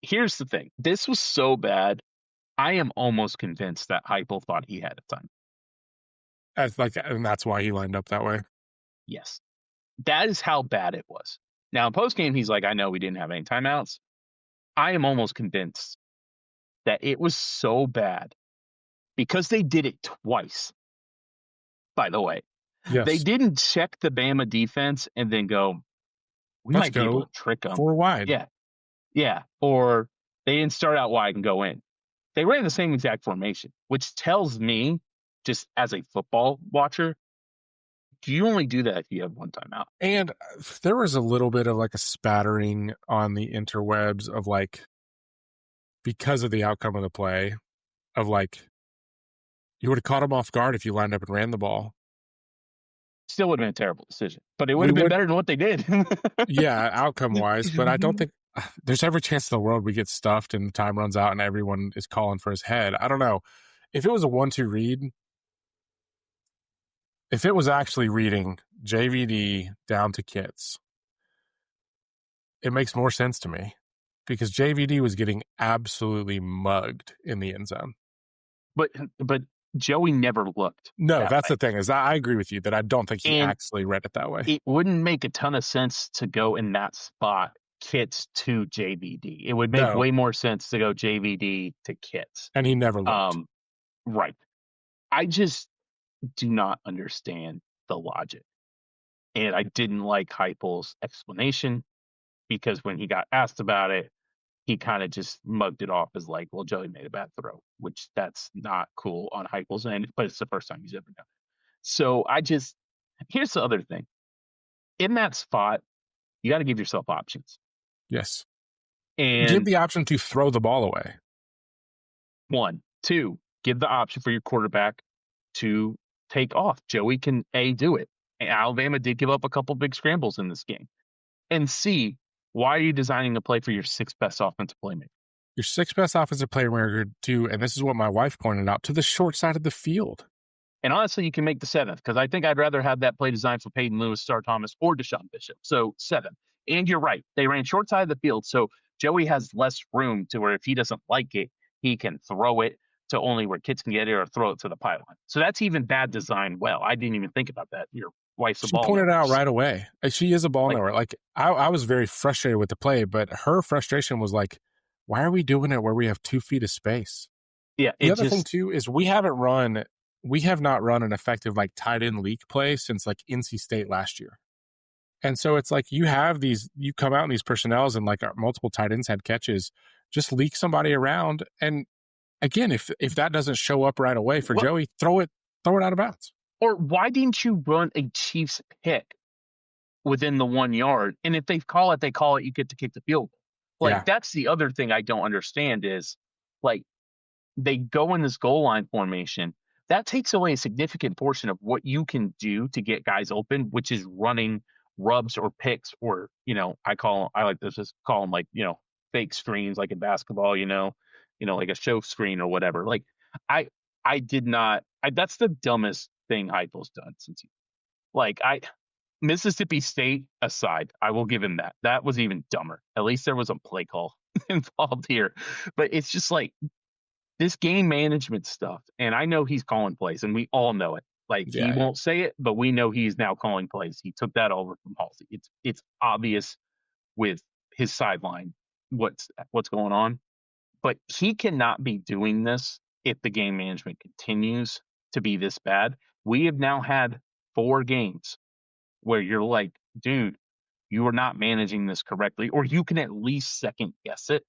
Here's the thing. This was so bad, I am almost convinced that Heupel thought he had a time. And that's why he lined up that way. Yes. That is how bad it was. Now, in postgame, he's like, I know we didn't have any timeouts. I am almost convinced that it was so bad because they did it twice, by the way. Yes. They didn't check the Bama defense and then go, might be able to trick them. 4 wide. Yeah. Yeah. Or they didn't start out wide and go in. They ran the same exact formation, which tells me, just as a football watcher, you only do that if you have one timeout. And there was a little bit of like a spattering on the interwebs of like, because of the outcome of the play, of like, you would have caught him off guard if you lined up and ran the ball. Still would have been a terrible decision, but it would have been better than what they did. Yeah, outcome-wise, but I don't think there's every chance in the world we get stuffed and time runs out and everyone is calling for his head. I don't know. If it was a 1-2 read, if it was actually reading JVD down to Kitts, it makes more sense to me because JVD was getting absolutely mugged in the end zone. But Joey never looked. No, that's the thing, is I agree with you that I don't think he actually read it that way. It wouldn't make a ton of sense to go in that spot, Kitts to JVD. It would make way more sense to go JVD to Kitts. And he never looked. Right. I just do not understand the logic. And I didn't like Heupel's explanation because when he got asked about it, he kind of just mugged it off as like, well, Joey made a bad throw, which that's not cool on Heupel's end, but it's the first time he's ever done it. So here's the other thing. In that spot, you got to give yourself options. Yes. And give the option to throw the ball away. 1, 2, give the option for your quarterback to take off. Joey can do it. And Alabama did give up a couple big scrambles in this game. And C, why are you designing a play for your 6th best offensive playmaker? Your 6th best offensive playmaker to, and this is what my wife pointed out, to the short side of the field. And honestly, you can make the 7th because I think I'd rather have that play designed for Peyton Lewis, Star Thomas, or Deshaun Bishop. So 7. And you're right. They ran short side of the field. So Joey has less room to where if he doesn't like it, he can throw it to only where kids can get it or throw it to the pylon. So that's even bad design. Well, I didn't even think about that. Your wife's a ball knower. She pointed it out right away. She is a ball knower. Like I was very frustrated with the play, but her frustration was like, why are we doing it where we have 2 feet of space? Yeah. The other thing too is we have not run an effective like tight end leak play since like NC State last year. And so it's like you come out in these personnels and like multiple tight ends had catches, just leak somebody around. And again, if that doesn't show up right away for Joey, throw it out of bounds. Or why didn't you run a Chiefs pick within the 1 yard? And if they call it, you get to kick the field goal. That's the other thing I don't understand is like they go in this goal line formation. That takes away a significant portion of what you can do to get guys open, which is running rubs or picks or, I like to just call them like, fake screens like in basketball, like a show screen or whatever. Like I did not, that's the dumbest thing Heupel's done since Mississippi State aside, I will give him that. That was even dumber. At least there was a play call involved here, but it's just like this game management stuff. And I know he's calling plays and we all know it. He won't say it, but we know he's now calling plays. He took that over from Halsey. It's obvious with his sideline what's going on, but he cannot be doing this if the game management continues to be this bad. We have now had 4 games where you're like, dude, you are not managing this correctly, or you can at least second guess it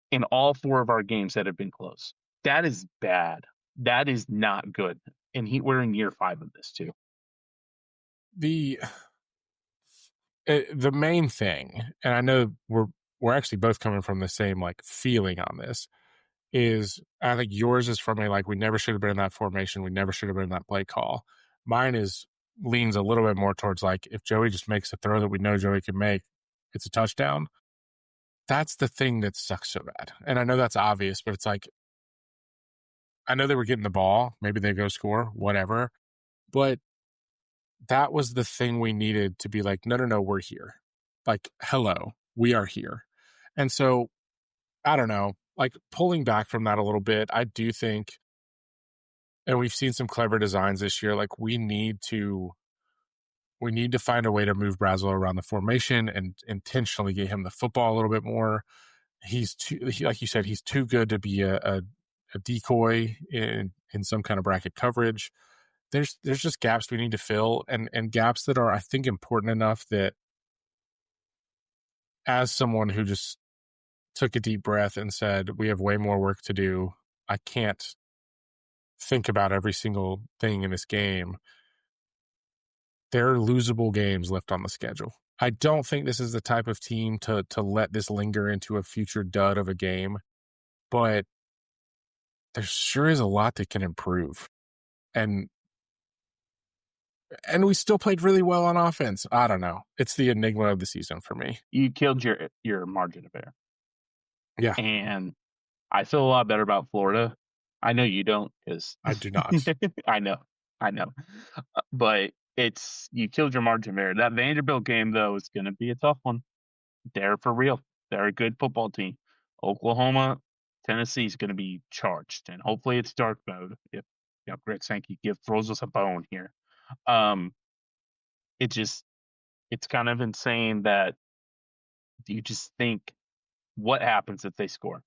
in all 4 of our games that have been close. That is bad. That is not good. And we're in year 5 of this too. The main thing, and I know we're actually both coming from the same like feeling on this, is I think yours is from a like, we never should have been in that formation. We never should have been in that play call. Mine leans a little bit more towards like, if Joey just makes a throw that we know Joey can make, it's a touchdown. That's the thing that sucks so bad. And I know that's obvious, but it's like, I know they were getting the ball. Maybe they go score, whatever. But that was the thing we needed to be like, no, we're here. Like, hello, we are here. And so, I don't know, like pulling back from that a little bit, I do think, and we've seen some clever designs this year, like we need to find a way to move Brazel around the formation and intentionally get him the football a little bit more. Like you said, he's too good to be a decoy in some kind of bracket coverage. There's just gaps we need to fill, and gaps that are, I think, important enough that as someone who just took a deep breath and said, we have way more work to do, I can't think about every single thing in this game. There are losable games left on the schedule. I don't think this is the type of team to let this linger into a future dud of a game, but there sure is a lot that can improve. And we still played really well on offense. I don't know. It's the enigma of the season for me. You killed your margin of error. Yeah. And I feel a lot better about Florida. I know you don't, because I do not. I know. But you killed your margin of error. That Vanderbilt game, though, is going to be a tough one. They're for real. They're a good football team. Oklahoma, Tennessee is going to be charged, and hopefully it's dark mode if Greg Sankey throws us a bone here. It's kind of insane that you just think, what happens if they score?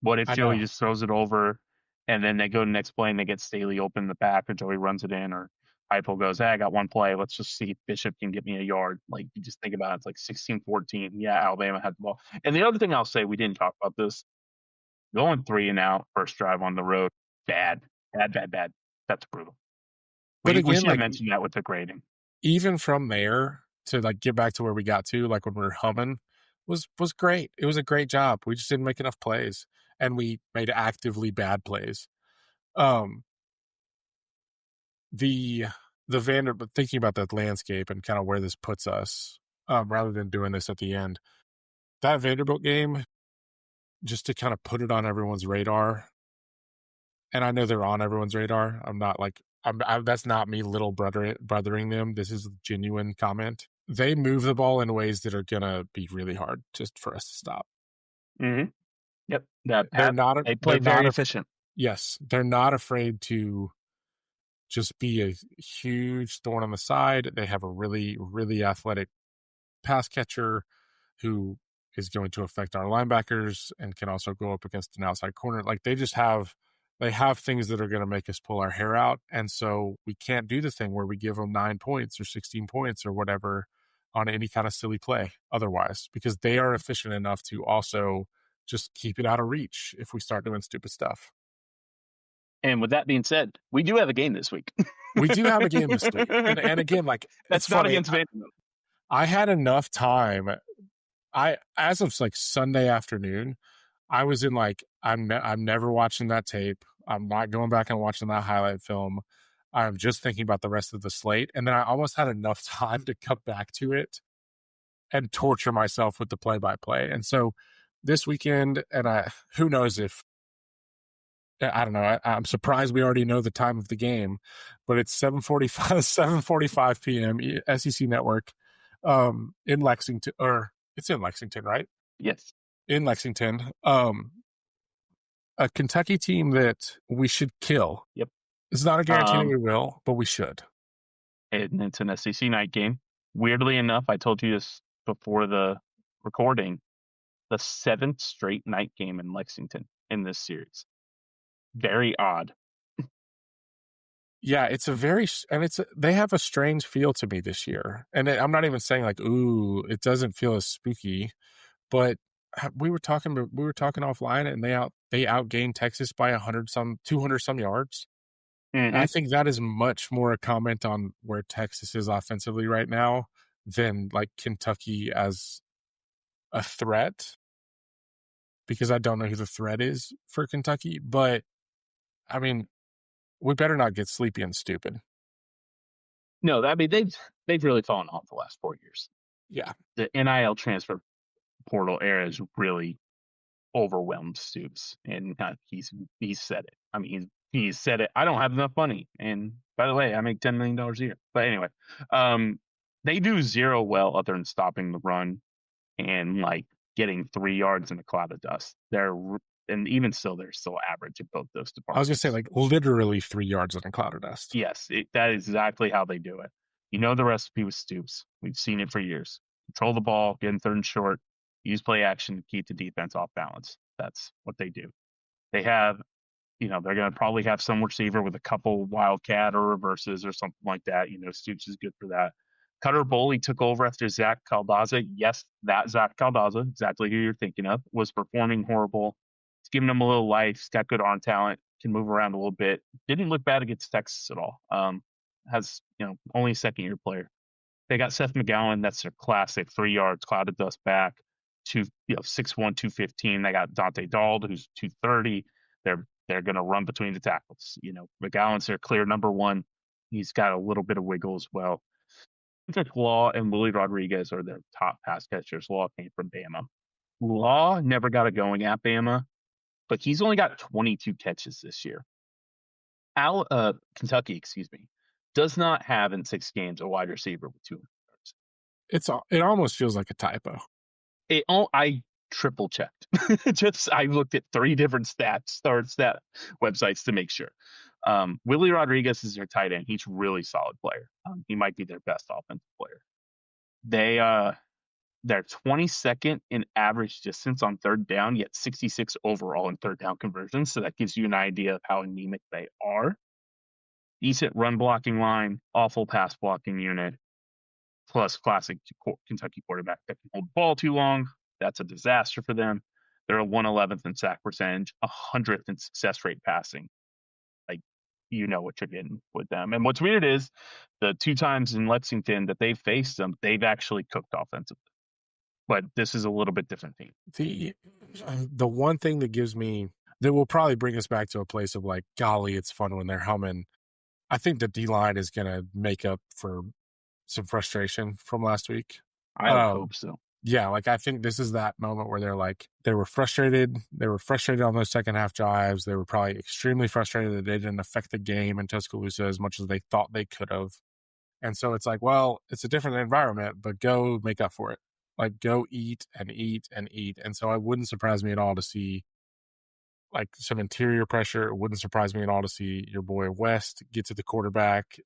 What if Joey just throws it over and then they go to the next play and they get Staley open in the back, or Joey runs it in, or Heupel goes, hey, I got one play. Let's just see if Bishop can get me a yard. Like, you just think about it. It's like 16-14. Yeah, Alabama had the ball. And the other thing I'll say, we didn't talk about this. Going 3-and-out first drive on the road, bad. That's brutal. We should have mentioned that with the grading. Even from there to like get back to where we got to, like when we were humming, was great. It was a great job. We just didn't make enough plays, and we made actively bad plays. The Vanderbilt, thinking about that landscape and kind of where this puts us, rather than doing this at the end, that Vanderbilt game, just to kind of put it on everyone's radar. And I know they're on everyone's radar. I'm not like, that's not me little brothering them. This is a genuine comment. They move the ball in ways that are going to be really hard just for us to stop. Mm-hmm. Yep. They play very efficient. Yes. They're not afraid to just be a huge thorn on the side. They have a really, really athletic pass catcher who is going to affect our linebackers and can also go up against an outside corner. Like, they have things that are going to make us pull our hair out. And so we can't do the thing where we give them 9 points or 16 points or whatever on any kind of silly play otherwise, because they are efficient enough to also just keep it out of reach if we start doing stupid stuff. And with that being said, we do have a game this week. We do have a game this week. And again, like, that's not against Vanderbilt. I had enough time. As of like Sunday afternoon, I was in like, I'm never watching that tape. I'm not going back and watching that highlight film. I'm just thinking about the rest of the slate. And then I almost had enough time to come back to it and torture myself with the play-by-play. And so this weekend, and who knows if, I don't know, I'm surprised we already know the time of the game, but it's 7:45 p.m. SEC Network in Lexington, or it's in Lexington, right? Yes. In Lexington. A Kentucky team that we should kill. Yep. It's not a guarantee that we will, but we should. And it's an SEC night game. Weirdly enough, I told you this before the recording, the 7th straight night game in Lexington in this series. Very odd. Yeah, they have a strange feel to me this year. And I'm not even saying like, ooh, it doesn't feel as spooky, but we were talking offline, and they outgained Texas by 200 some yards. Mm-hmm. I think that is much more a comment on where Texas is offensively right now than like Kentucky as a threat. because I don't know who the threat is for Kentucky. But, I mean, we better not get sleepy and stupid. No, I mean they've really fallen off the last 4 years. Yeah. The NIL transfer portal era has really overwhelmed Stoops, and he's said it. I mean, he's said it. I don't have enough money, and by the way, I make $10 million a year. But anyway, they do zero well other than stopping the run and like getting 3 yards in a cloud of dust. And even still, they're still average in both those departments. I was gonna say like literally 3 yards in a cloud of dust. Yes, that is exactly how they do it. You know the recipe with Stoops. We've seen it for years. Control the ball, get in third and short, use play action to keep the defense off balance. That's what they do. They have, they're going to probably have some receiver with a couple wildcat or reverses or something like that. Stoops is good for that. Cutter Boley took over after Zach Caldaza. Yes, that Zach Caldaza, exactly who you're thinking of, was performing horrible. It's giving him a little life. He's got good arm talent, can move around a little bit. Didn't look bad against Texas at all. Has, only a second-year player. They got Seth McGowan. That's their classic 3 yards, cloud of dust back, 6'1", 215. They got Dante Dauld, who's 230. They're going to run between the tackles. McGowan's their clear number one. He's got a little bit of wiggle as well. Law and Willie Rodriguez are their top pass catchers. Law came from Bama. Law never got it going at Bama, but he's only got 22 catches this year. Kentucky, does not have in 6 games a wide receiver with 200 yards. It almost feels like a typo. I triple checked. I looked at 3 different stat websites to make sure. Willie Rodriguez is their tight end. He's a really solid player. He might be their best offensive player. They're 22nd in average distance on third down, yet 66 overall in third down conversions. So that gives you an idea of how anemic they are. Decent run blocking line, awful pass blocking unit, plus classic Kentucky quarterback that can hold the ball too long. That's a disaster for them. They're a 111th in sack percentage, 100th in success rate passing. Like, you know what you're getting with them. And what's weird is the 2 times in Lexington that they've faced them, they've actually cooked offensively. But this is a little bit different team. The one thing that will probably bring us back to a place of like, golly, it's fun when they're humming. I think the D-line is going to make up for some frustration from last week. I hope so. Yeah, like I think this is that moment where they were frustrated. They were frustrated on those second half drives. They were probably extremely frustrated that they didn't affect the game in Tuscaloosa as much as they thought they could have. And so it's like, well, it's a different environment, but go make up for it. Like go eat and eat and eat. And so it wouldn't surprise me at all to see like some interior pressure. It wouldn't surprise me at all to see your boy West get to the quarterback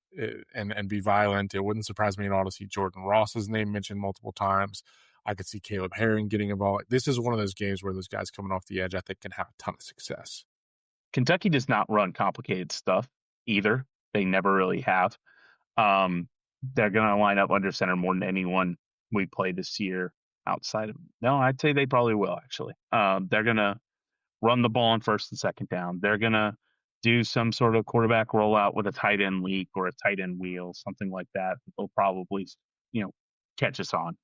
and be violent. It wouldn't surprise me at all to see Jordan Ross's name mentioned multiple times. I could see Caleb Herring getting involved. This is one of those games where those guys coming off the edge, I think, can have a ton of success. Kentucky does not run complicated stuff either. They never really have. They're going to line up under center more than anyone we played this year outside of. No, I'd say they probably will, actually. They're going to run the ball on first and second down. They're going to do some sort of quarterback rollout with a tight end leak or a tight end wheel, something like that. They'll probably, catch us on.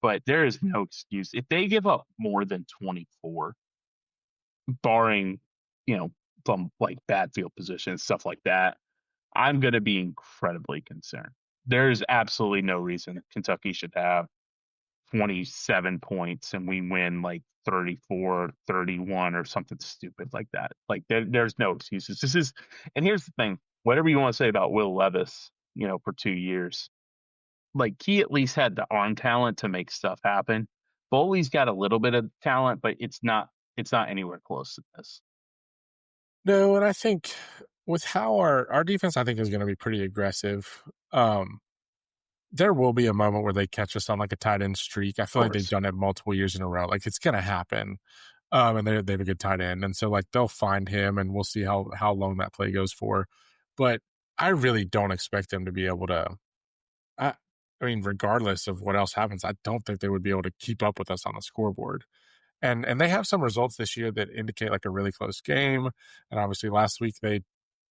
But there is no excuse. If they give up more than 24, barring, some like bad field position, stuff like that, I'm going to be incredibly concerned. There's absolutely no reason Kentucky should have 27 points and we win like 34, 31 or something stupid like that. Like there's no excuses. And here's the thing, whatever you want to say about Will Levis, for 2 years, like he at least had the arm talent to make stuff happen. Boley's got a little bit of talent, but it's not anywhere close to this. No, and I think with how our defense, I think, is going to be pretty aggressive. There will be a moment where they catch us on like a tight end streak. I feel like they've done it multiple years in a row. Like it's going to happen. And they have a good tight end. And so like they'll find him and we'll see how long that play goes for. But I really don't expect them to be able to, I mean, regardless of what else happens, I don't think they would be able to keep up with us on the scoreboard. And they have some results this year that indicate like a really close game. And obviously last week they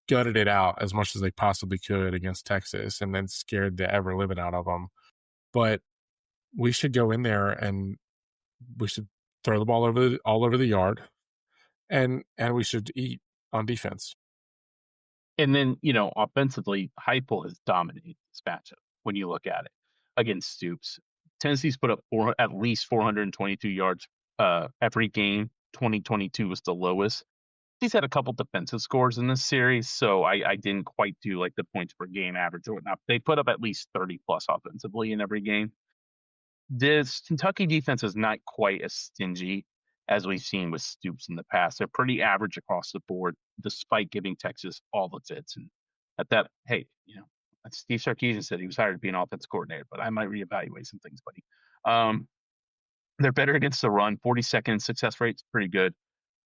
gutted it out as much as they possibly could against Texas and then scared the ever living out of them. But we should go in there and we should throw the ball all over the yard, and we should eat on defense. And then, offensively, Heupel has dominated this matchup when you look at it against Stoops. Tennessee's put up at least 422 yards every game. 2022 was the lowest. He's had a couple defensive scores in this series, so I didn't quite do like the points per game average or whatnot. They put up at least 30 plus offensively in every game. This Kentucky defense is not quite as stingy as we've seen with Stoops in the past. They're pretty average across the board, despite giving Texas all the fits. And at that, hey, Steve Sarkisian said he was hired to be an offensive coordinator, but I might reevaluate some things, buddy. They're better against the run. 42nd success rate's pretty good.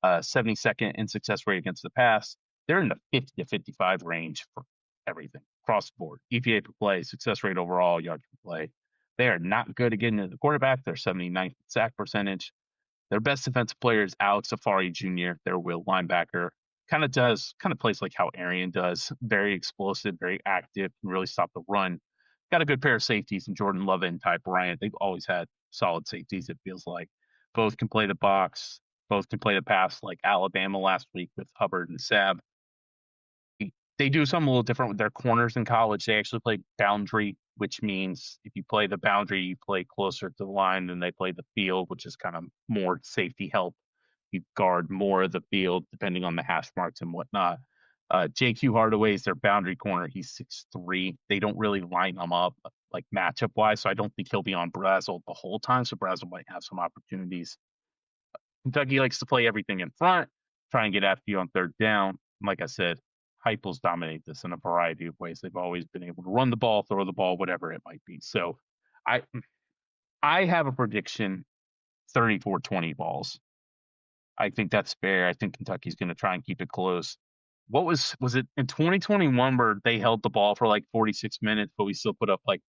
72nd in success rate against the pass. They're in the 50 to 55 range for everything across the board. EPA per play, success rate overall, yards per play. They are not good at getting to the quarterback. They're 79th sack percentage. Their best defensive player is Alex Safari Jr., their will linebacker. Kind of plays like how Arian does. Very explosive, very active, can really stop the run. Got a good pair of safeties in Jordan Love and Ty Bryant. They've always had solid safeties, it feels like. Both can play the box. Both can play the pass like Alabama last week with Hubbard and Sabb. They do something a little different with their corners in college. They actually play boundary, which means if you play the boundary, you play closer to the line than they play the field, which is kind of more safety help. You guard more of the field depending on the hash marks and whatnot. JQ Hardaway is their boundary corner. He's 6'3". They don't really line him up like matchup wise, so I don't think he'll be on Brazzle the whole time. So Brazzle might have some opportunities. Kentucky likes to play everything in front, try and get after you on third down. Like I said, Heupel's dominate this in a variety of ways. They've always been able to run the ball, throw the ball, whatever it might be. So I have a prediction 34-20 balls. I think that's fair. I think Kentucky's going to try and keep it close. What was it in 2021 where they held the ball for like 46 minutes, but we still put up like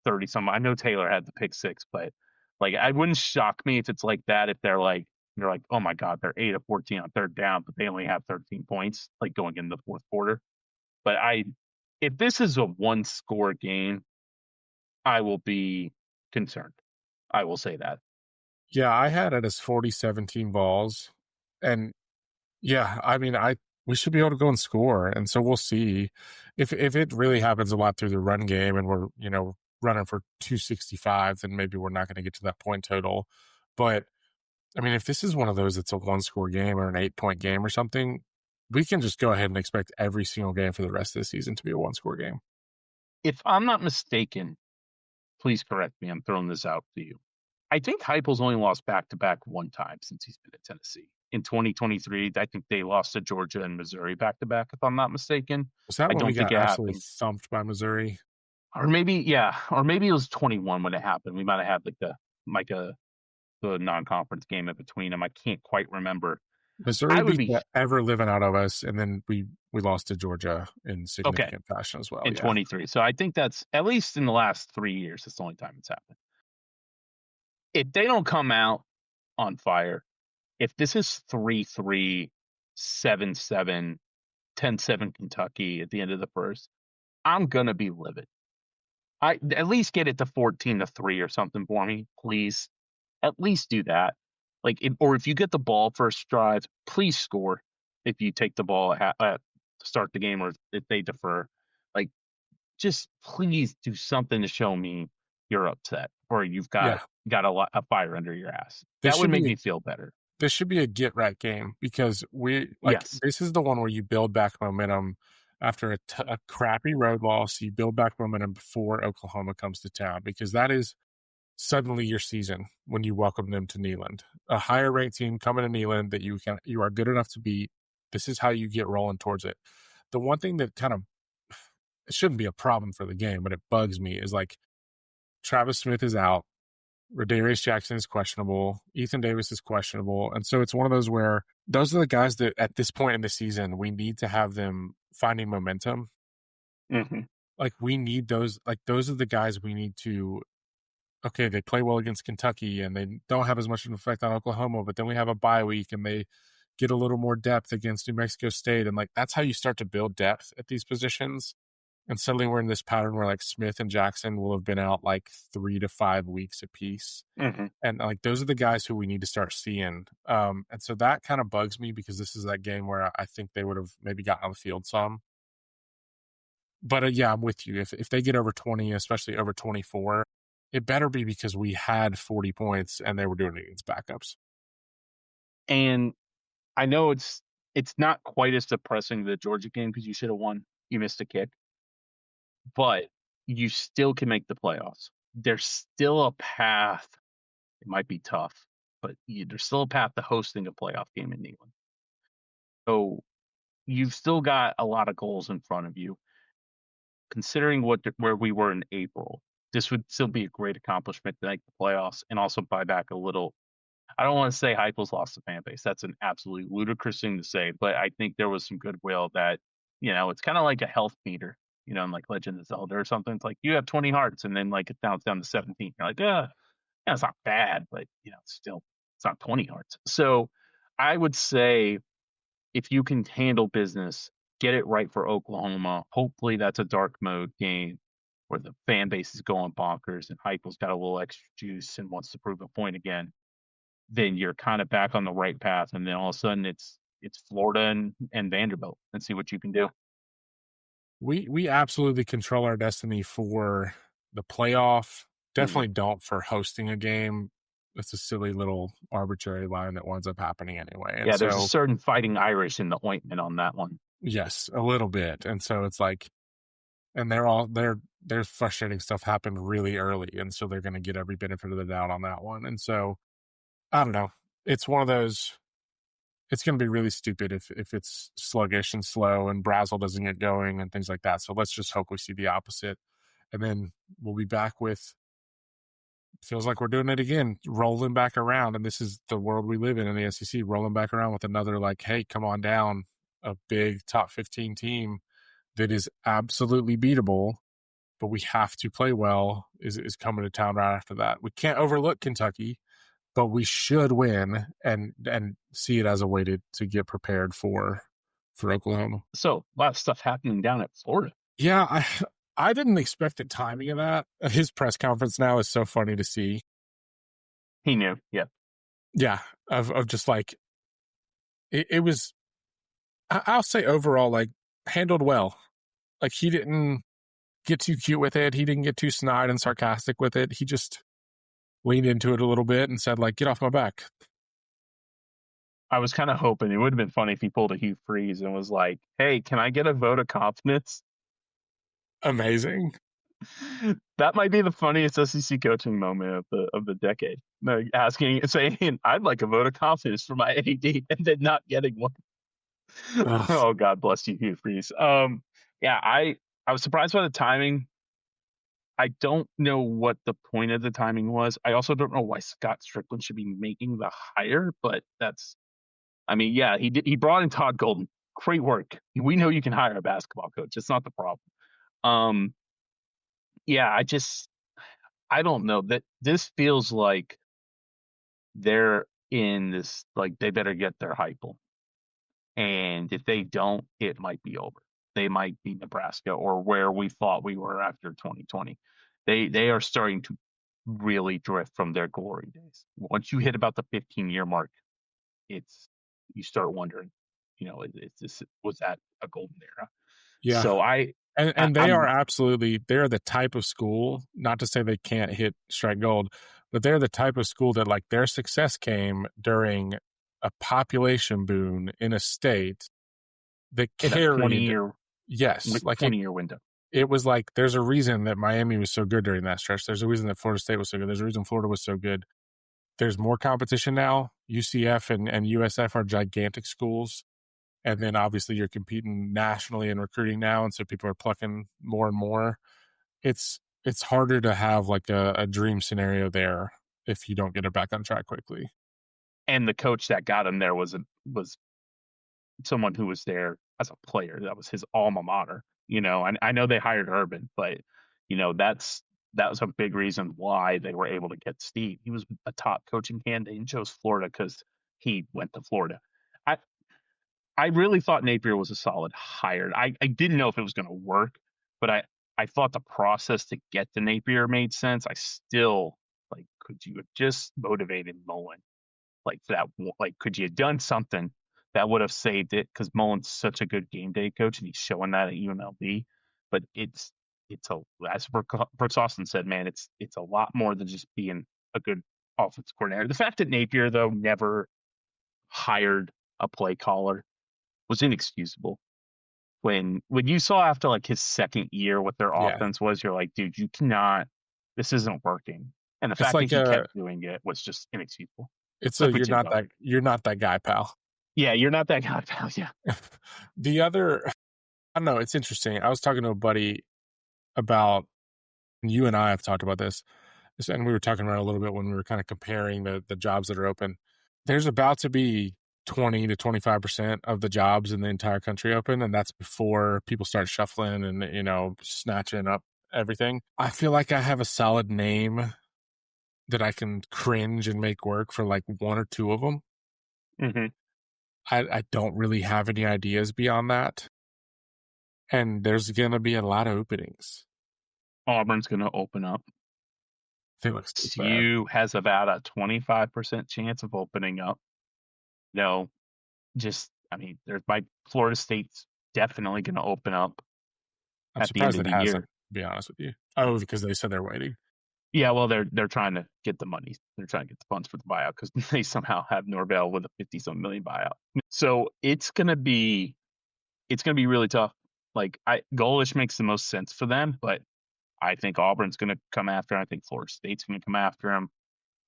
30 something? I know Taylor had the pick six, but like it wouldn't shock me if it's like that. If they're like, oh my God, they're 8 of 14 on third down, but they only have 13 points, like going in the fourth quarter. But if this is a one score game, I will be concerned. I will say that. Yeah, I had it as 40-17 balls. And yeah, I mean, we should be able to go and score. And so we'll see if it really happens a lot through the run game and we're, running for 265, then maybe we're not going to get to that point total. But I mean, if this is one of those, it's a one score game or an 8-point game or something, we can just go ahead and expect every single game for the rest of the season to be a one score game. If I'm not mistaken, please correct me. I'm throwing this out to you. I think Heupel's only lost back-to-back one time since he's been at Tennessee. In 2023, I think they lost to Georgia and Missouri back-to-back, if I'm not mistaken. Was that I when don't we think got it absolutely happened. thumped by Missouri? Or maybe it was 21 when it happened. We might have had the non-conference game in between them. I can't quite remember. Missouri beat the ever living out of us, and then we lost to Georgia in significant fashion as well. In 23. So I think that's, at least in the last 3 years, that's the only time it's happened. If they don't come out on fire, if this is 3-3, 7-7, 10-7 Kentucky at the end of the first, I'm going to be livid. I at least get it to 14-3 or something for me, please. At least do that. Or if you get the ball first drive, please score. If you take the ball to start the game, or if they defer, just please do something to show me you're upset or you've got a fire under your ass. That would make me feel better. This should be a get right game because this is the one where you build back momentum after a crappy road loss. You build back momentum before Oklahoma comes to town, because that is suddenly your season when you welcome them to Neyland. A higher ranked team coming to Neyland that you are good enough to beat. This is how you get rolling towards it. The one thing that it shouldn't be a problem for the game, but it bugs me, is Travis Smith is out. Rodarius Jackson is questionable. Ethan Davis is questionable. And so it's one of those where those are the guys that at this point in the season, we need to have them finding momentum. Mm-hmm. We need those. Those are the guys we need to, okay, they play well against Kentucky and they don't have as much of an effect on Oklahoma, but then we have a bye week and they get a little more depth against New Mexico State. And that's how you start to build depth at these positions. And suddenly we're in this pattern where like Smith and Jackson will have been out like 3 to 5 weeks apiece. Mm-hmm. And like those are the guys who we need to start seeing. And so that kind of bugs me because this is that game where I think they would have maybe gotten on the field some. But yeah, I'm with you. If they get over 20, especially over 24, it better be because we had 40 points and they were doing it against backups. And I know it's not quite as depressing the Georgia game because you should have won. You missed a kick, but you still can make the playoffs. There's still a path. It might be tough, but there's still a path to hosting a playoff game in England. So you've still got a lot of goals in front of you. Considering where we were in April, this would still be a great accomplishment to make the playoffs and also buy back a little. I don't want to say Heupel's lost the fan base. That's an absolutely ludicrous thing to say, but I think there was some goodwill that, it's kind of like a health meter, in like Legend of Zelda or something. It's like you have 20 hearts and then like it down to 17. You're like, yeah, it's not bad, but it's not 20 hearts. So I would say if you can handle business, get it right for Oklahoma. Hopefully that's a dark mode game where the fan base is going bonkers and Heupel's got a little extra juice and wants to prove a point again. Then you're kind of back on the right path, and then all of a sudden it's Florida and Vanderbilt, and see what you can do. We absolutely control our destiny for the playoff. Definitely don't for hosting a game. It's a silly little arbitrary line that winds up happening anyway. And yeah, there's a certain fighting Irish in the ointment on that one. Yes, a little bit. And so it's like, and there's frustrating stuff happened really early, and so they're going to get every benefit of the doubt on that one. And so I don't know. It's one of those. It's going to be really stupid if it's sluggish and slow and Brazel doesn't get going and things like that. So let's just hope we see the opposite. And then we'll be back with, feels like we're doing it again, rolling back around. And this is the world we live in the SEC, rolling back around with another like, hey, come on down, a big top 15 team that is absolutely beatable, but we have to play well is coming to town right after that. We can't overlook Kentucky, but we should win and see it as a way to get prepared for Oklahoma. So a lot of stuff happening down at Florida. Yeah, I didn't expect the timing of that. His press conference now is so funny to see. He knew, yeah. Yeah, of just like, it was, I'll say overall, like, handled well. Like, he didn't get too cute with it. He didn't get too snide and sarcastic with it. He just leaned into it a little bit and said, like, get off my back. I was kind of hoping it would have been funny if he pulled a Hugh Freeze and was like, hey, can I get a vote of confidence? Amazing. That might be the funniest SEC coaching moment of the decade. Saying, I'd like a vote of confidence for my AD and then not getting one. Oh, God bless you, Hugh Freeze. Yeah, I was surprised by the timing. I don't know what the point of the timing was. I also don't know why Scott Strickland should be making the hire, but yeah, he brought in Todd Golden. Great work. We know you can hire a basketball coach. It's not the problem. Yeah, I don't know. That this feels like they're in this, like they better get their Heupel. And if they don't, it might be over. They might be Nebraska or where we thought we were after 2020. They are starting to really drift from their glory days. Once you hit about the 15-year mark, you start wondering, was that a golden era? Yeah. So they are the type of school, not to say they can't hit strike gold, but they're the type of school that like their success came during a population boom in a state that carried 20-year, yes, like 20-year window. It was like there's a reason that Miami was so good during that stretch. There's a reason that Florida State was so good. There's a reason Florida was so good. There's more competition now. UCF and USF are gigantic schools. And then obviously you're competing nationally in recruiting now. And so people are plucking more and more. It's harder to have like a dream scenario there if you don't get it back on track quickly. And the coach that got him there was someone who was there as a player. That was his alma mater. I know they hired Urban, but that was a big reason why they were able to get Steve. He was a top coaching candidate and chose Florida because he went to Florida. I really thought Napier was a solid hire. I didn't know if it was going to work, but I thought the process to get to Napier made sense. I still like, could you have just motivated Mullen like that? Like, could you have done something that would have saved it? Because Mullen's such a good game day coach, and he's showing that at UNLV. But it's a, as Brooks Austin said, man, it's a lot more than just being a good offensive coordinator. The fact that Napier though never hired a play caller was inexcusable. When you saw after like his second year what their Yeah. offense was, you're like, dude, you cannot. This isn't working. And the It's fact like that he kept doing it was just inexcusable. it's Like a with Jim Bob. you're not that guy, pal. Yeah, you're not that guy, pal. Yeah. The other, I don't know, it's interesting. I was talking to a buddy about, you and I have talked about this, and we were talking about it a little bit when we were kind of comparing the jobs that are open. There's about to be 20 to 25% of the jobs in the entire country open, and that's before people start shuffling and, you know, snatching up everything. I feel like I have a solid name that I can cringe and make work for like one or two of them. Mm-hmm. I don't really have any ideas beyond that. And there's going to be a lot of openings. Auburn's going to open up. They look so bad. CU has about a 25% chance of opening up. No, just, I mean, there's Florida State's definitely going to open up I'm at the end surprised of it the hasn't, year. to be honest with you. Oh, because they said they're waiting. Yeah, well, they're trying to get the money. They're trying to get the funds for the buyout because they somehow have Norvell with a 50-some million buyout. So it's gonna be really tough. Like Golish makes the most sense for them, but I think Auburn's gonna come after him. I think Florida State's gonna come after him.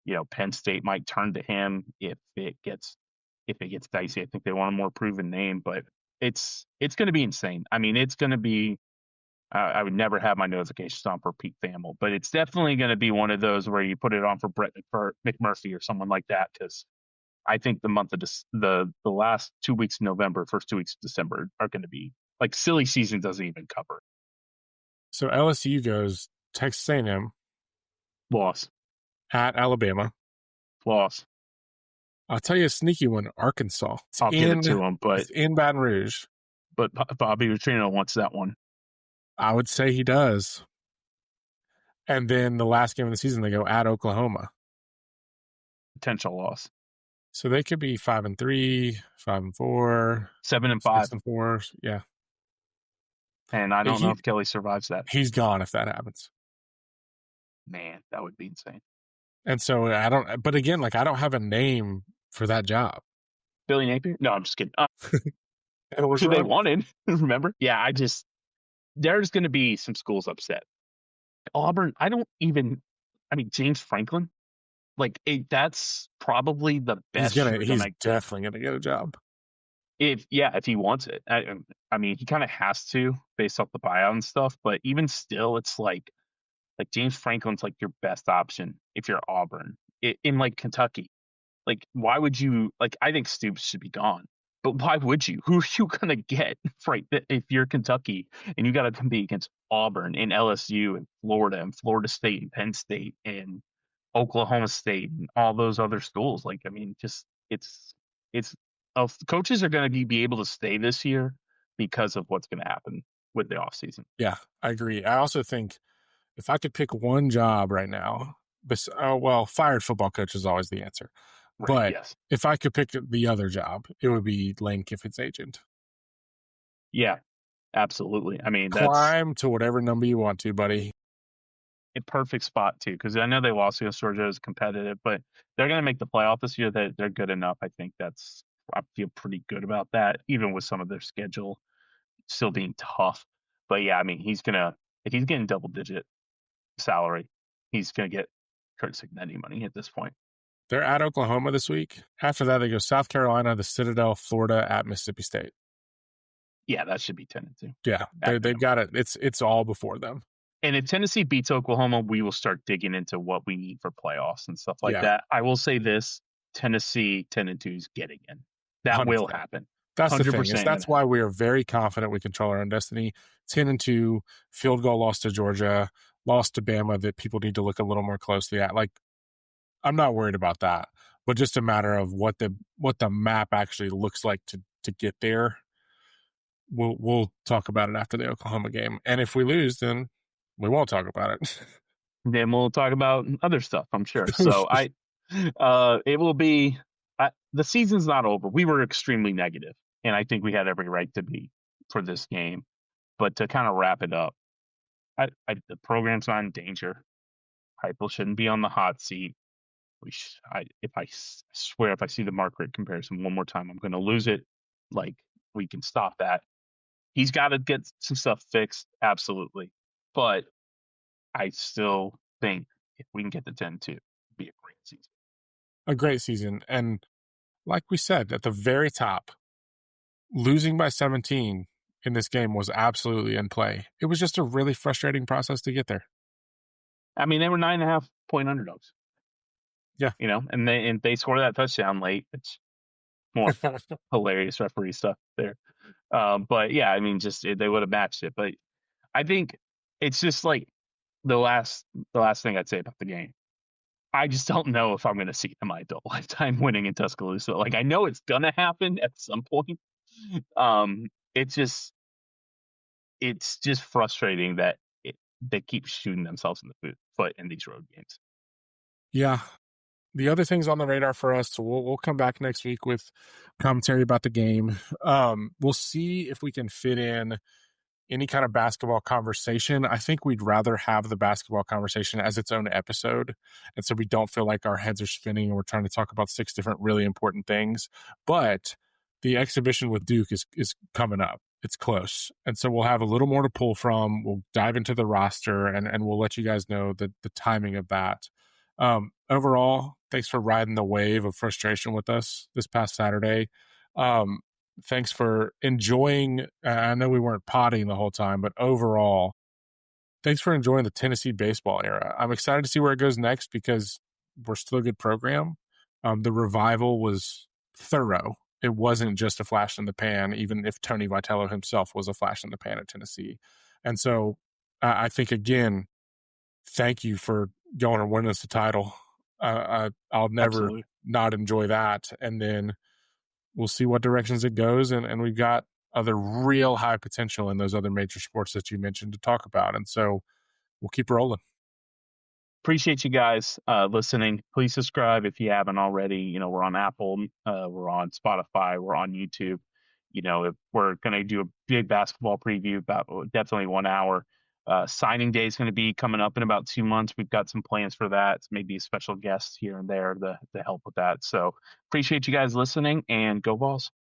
You know, Penn State might turn to him if it gets dicey. I think they want a more proven name, but it's gonna be insane. I mean, it's gonna be. I would never have my notifications on for Pete Thamel, but it's definitely going to be one of those where you put it on for Brett McMurphy or someone like that, because I think the month of the last 2 weeks of November, first 2 weeks of December are going to be like silly season doesn't even cover. So LSU goes Texas A&M, Loss, at Alabama. loss. I'll tell you a sneaky one, Arkansas. I'll give it to him, but it's in Baton Rouge. But Bobby Petrino wants that one. I would say he does. And then the last game of the season, they go at Oklahoma. Potential loss. So they could be 5-3, 5-4, 7-5, 6-4. Yeah. And I don't know if Kelly survives that. He's gone if that happens. Man, that would be insane. And so but again, like I don't have a name for that job. Billy Napier? No, I'm just kidding. Who they wanted, remember? Yeah, there's going to be some schools upset. Auburn, James Franklin, that's probably the best. He's definitely going to get a job. If he wants it. I mean, he kind of has to based off the buyout and stuff, but even still, it's like James Franklin's like your best option if you're Auburn in like Kentucky. Like, why would you, I think Stoops should be gone. But why would you? Who are you going to get if you're Kentucky and you got to compete against Auburn and LSU and Florida State and Penn State and Oklahoma State and all those other schools? Coaches are going to be able to stay this year because of what's going to happen with the offseason. Yeah, I agree. I also think if I could pick one job right now, fired football coach is always the answer. Right, but yes. If I could pick the other job, it would be Lane Kiffin's agent. Yeah, absolutely. I mean, climb to whatever number you want to, buddy. A perfect spot too, because I know they lost against Georgia, is competitive, but they're going to make the playoff this year. They're good enough. I feel pretty good about that, even with some of their schedule still being tough. But yeah, I mean, if he's getting double-digit salary, he's going to get Curtis Ignetti money at this point. They're at Oklahoma this week. After that, they go South Carolina, the Citadel, Florida, at Mississippi State. Yeah, that should be 10-2. Yeah, they've got it. It's all before them. And if Tennessee beats Oklahoma, we will start digging into what we need for playoffs and stuff like that. I will say this: Tennessee 10-2 is getting in. That 100%. Will happen. That's 100%. The thing. That's why we are very confident we control our own destiny. 10-2, field goal loss to Georgia, loss to Bama that people need to look a little more closely at. I'm not worried about that, but just a matter of what the map actually looks like to get there. we'll talk about it after the Oklahoma game. And if we lose, then we won't talk about it. Then we'll talk about other stuff, I'm sure. So it will be, the season's not over. We were extremely negative, and I think we had every right to be for this game. But to kind of wrap it up, the program's not in danger. Heupel shouldn't be on the hot seat. I swear, if I see the mark rate comparison one more time, I'm going to lose it. Like, we can stop that. He's got to get some stuff fixed, absolutely. But I still think if we can get to 10-2, it'd be a great season. A great season. And like we said, at the very top, losing by 17 in this game was absolutely in play. It was just a really frustrating process to get there. I mean, they were 9.5-point underdogs. Yeah. And they scored that touchdown late. It's more hilarious referee stuff there. But yeah, I mean, just they would have matched it. But I think it's just like the last thing I'd say about the game. I just don't know if I'm going to see it in my adult lifetime winning in Tuscaloosa. Like, I know it's going to happen at some point. It's just frustrating that they keep shooting themselves in the foot in these road games. Yeah. The other things on the radar for us, so we'll come back next week with commentary about the game. We'll see if we can fit in any kind of basketball conversation. I think we'd rather have the basketball conversation as its own episode, and so we don't feel like our heads are spinning and we're trying to talk about 6 different really important things. But the exhibition with Duke is coming up. It's close. And so we'll have a little more to pull from. We'll dive into the roster, and we'll let you guys know the timing of that. Overall, thanks for riding the wave of frustration with us this past Saturday. Thanks for enjoying. I know we weren't potting the whole time, but overall, thanks for enjoying the Tennessee baseball era. I'm excited to see where it goes next because we're still a good program. The revival was thorough. It wasn't just a flash in the pan, even if Tony Vitello himself was a flash in the pan at Tennessee. And so I think, again, thank you for going and winning us the title. I'll never Absolutely. not enjoy that. And then we'll see what directions it goes. And we've got other real high potential in those other major sports that you mentioned to talk about. And so we'll keep rolling. Appreciate you guys listening. Please subscribe if you haven't already. We're on Apple, we're on Spotify, we're on YouTube. If we're going to do a big basketball preview, about definitely 1 hour. Signing day is going to be coming up in about 2 months. We've got some plans for that. Maybe a special guest here and there to help with that. So appreciate you guys listening, and go Vols.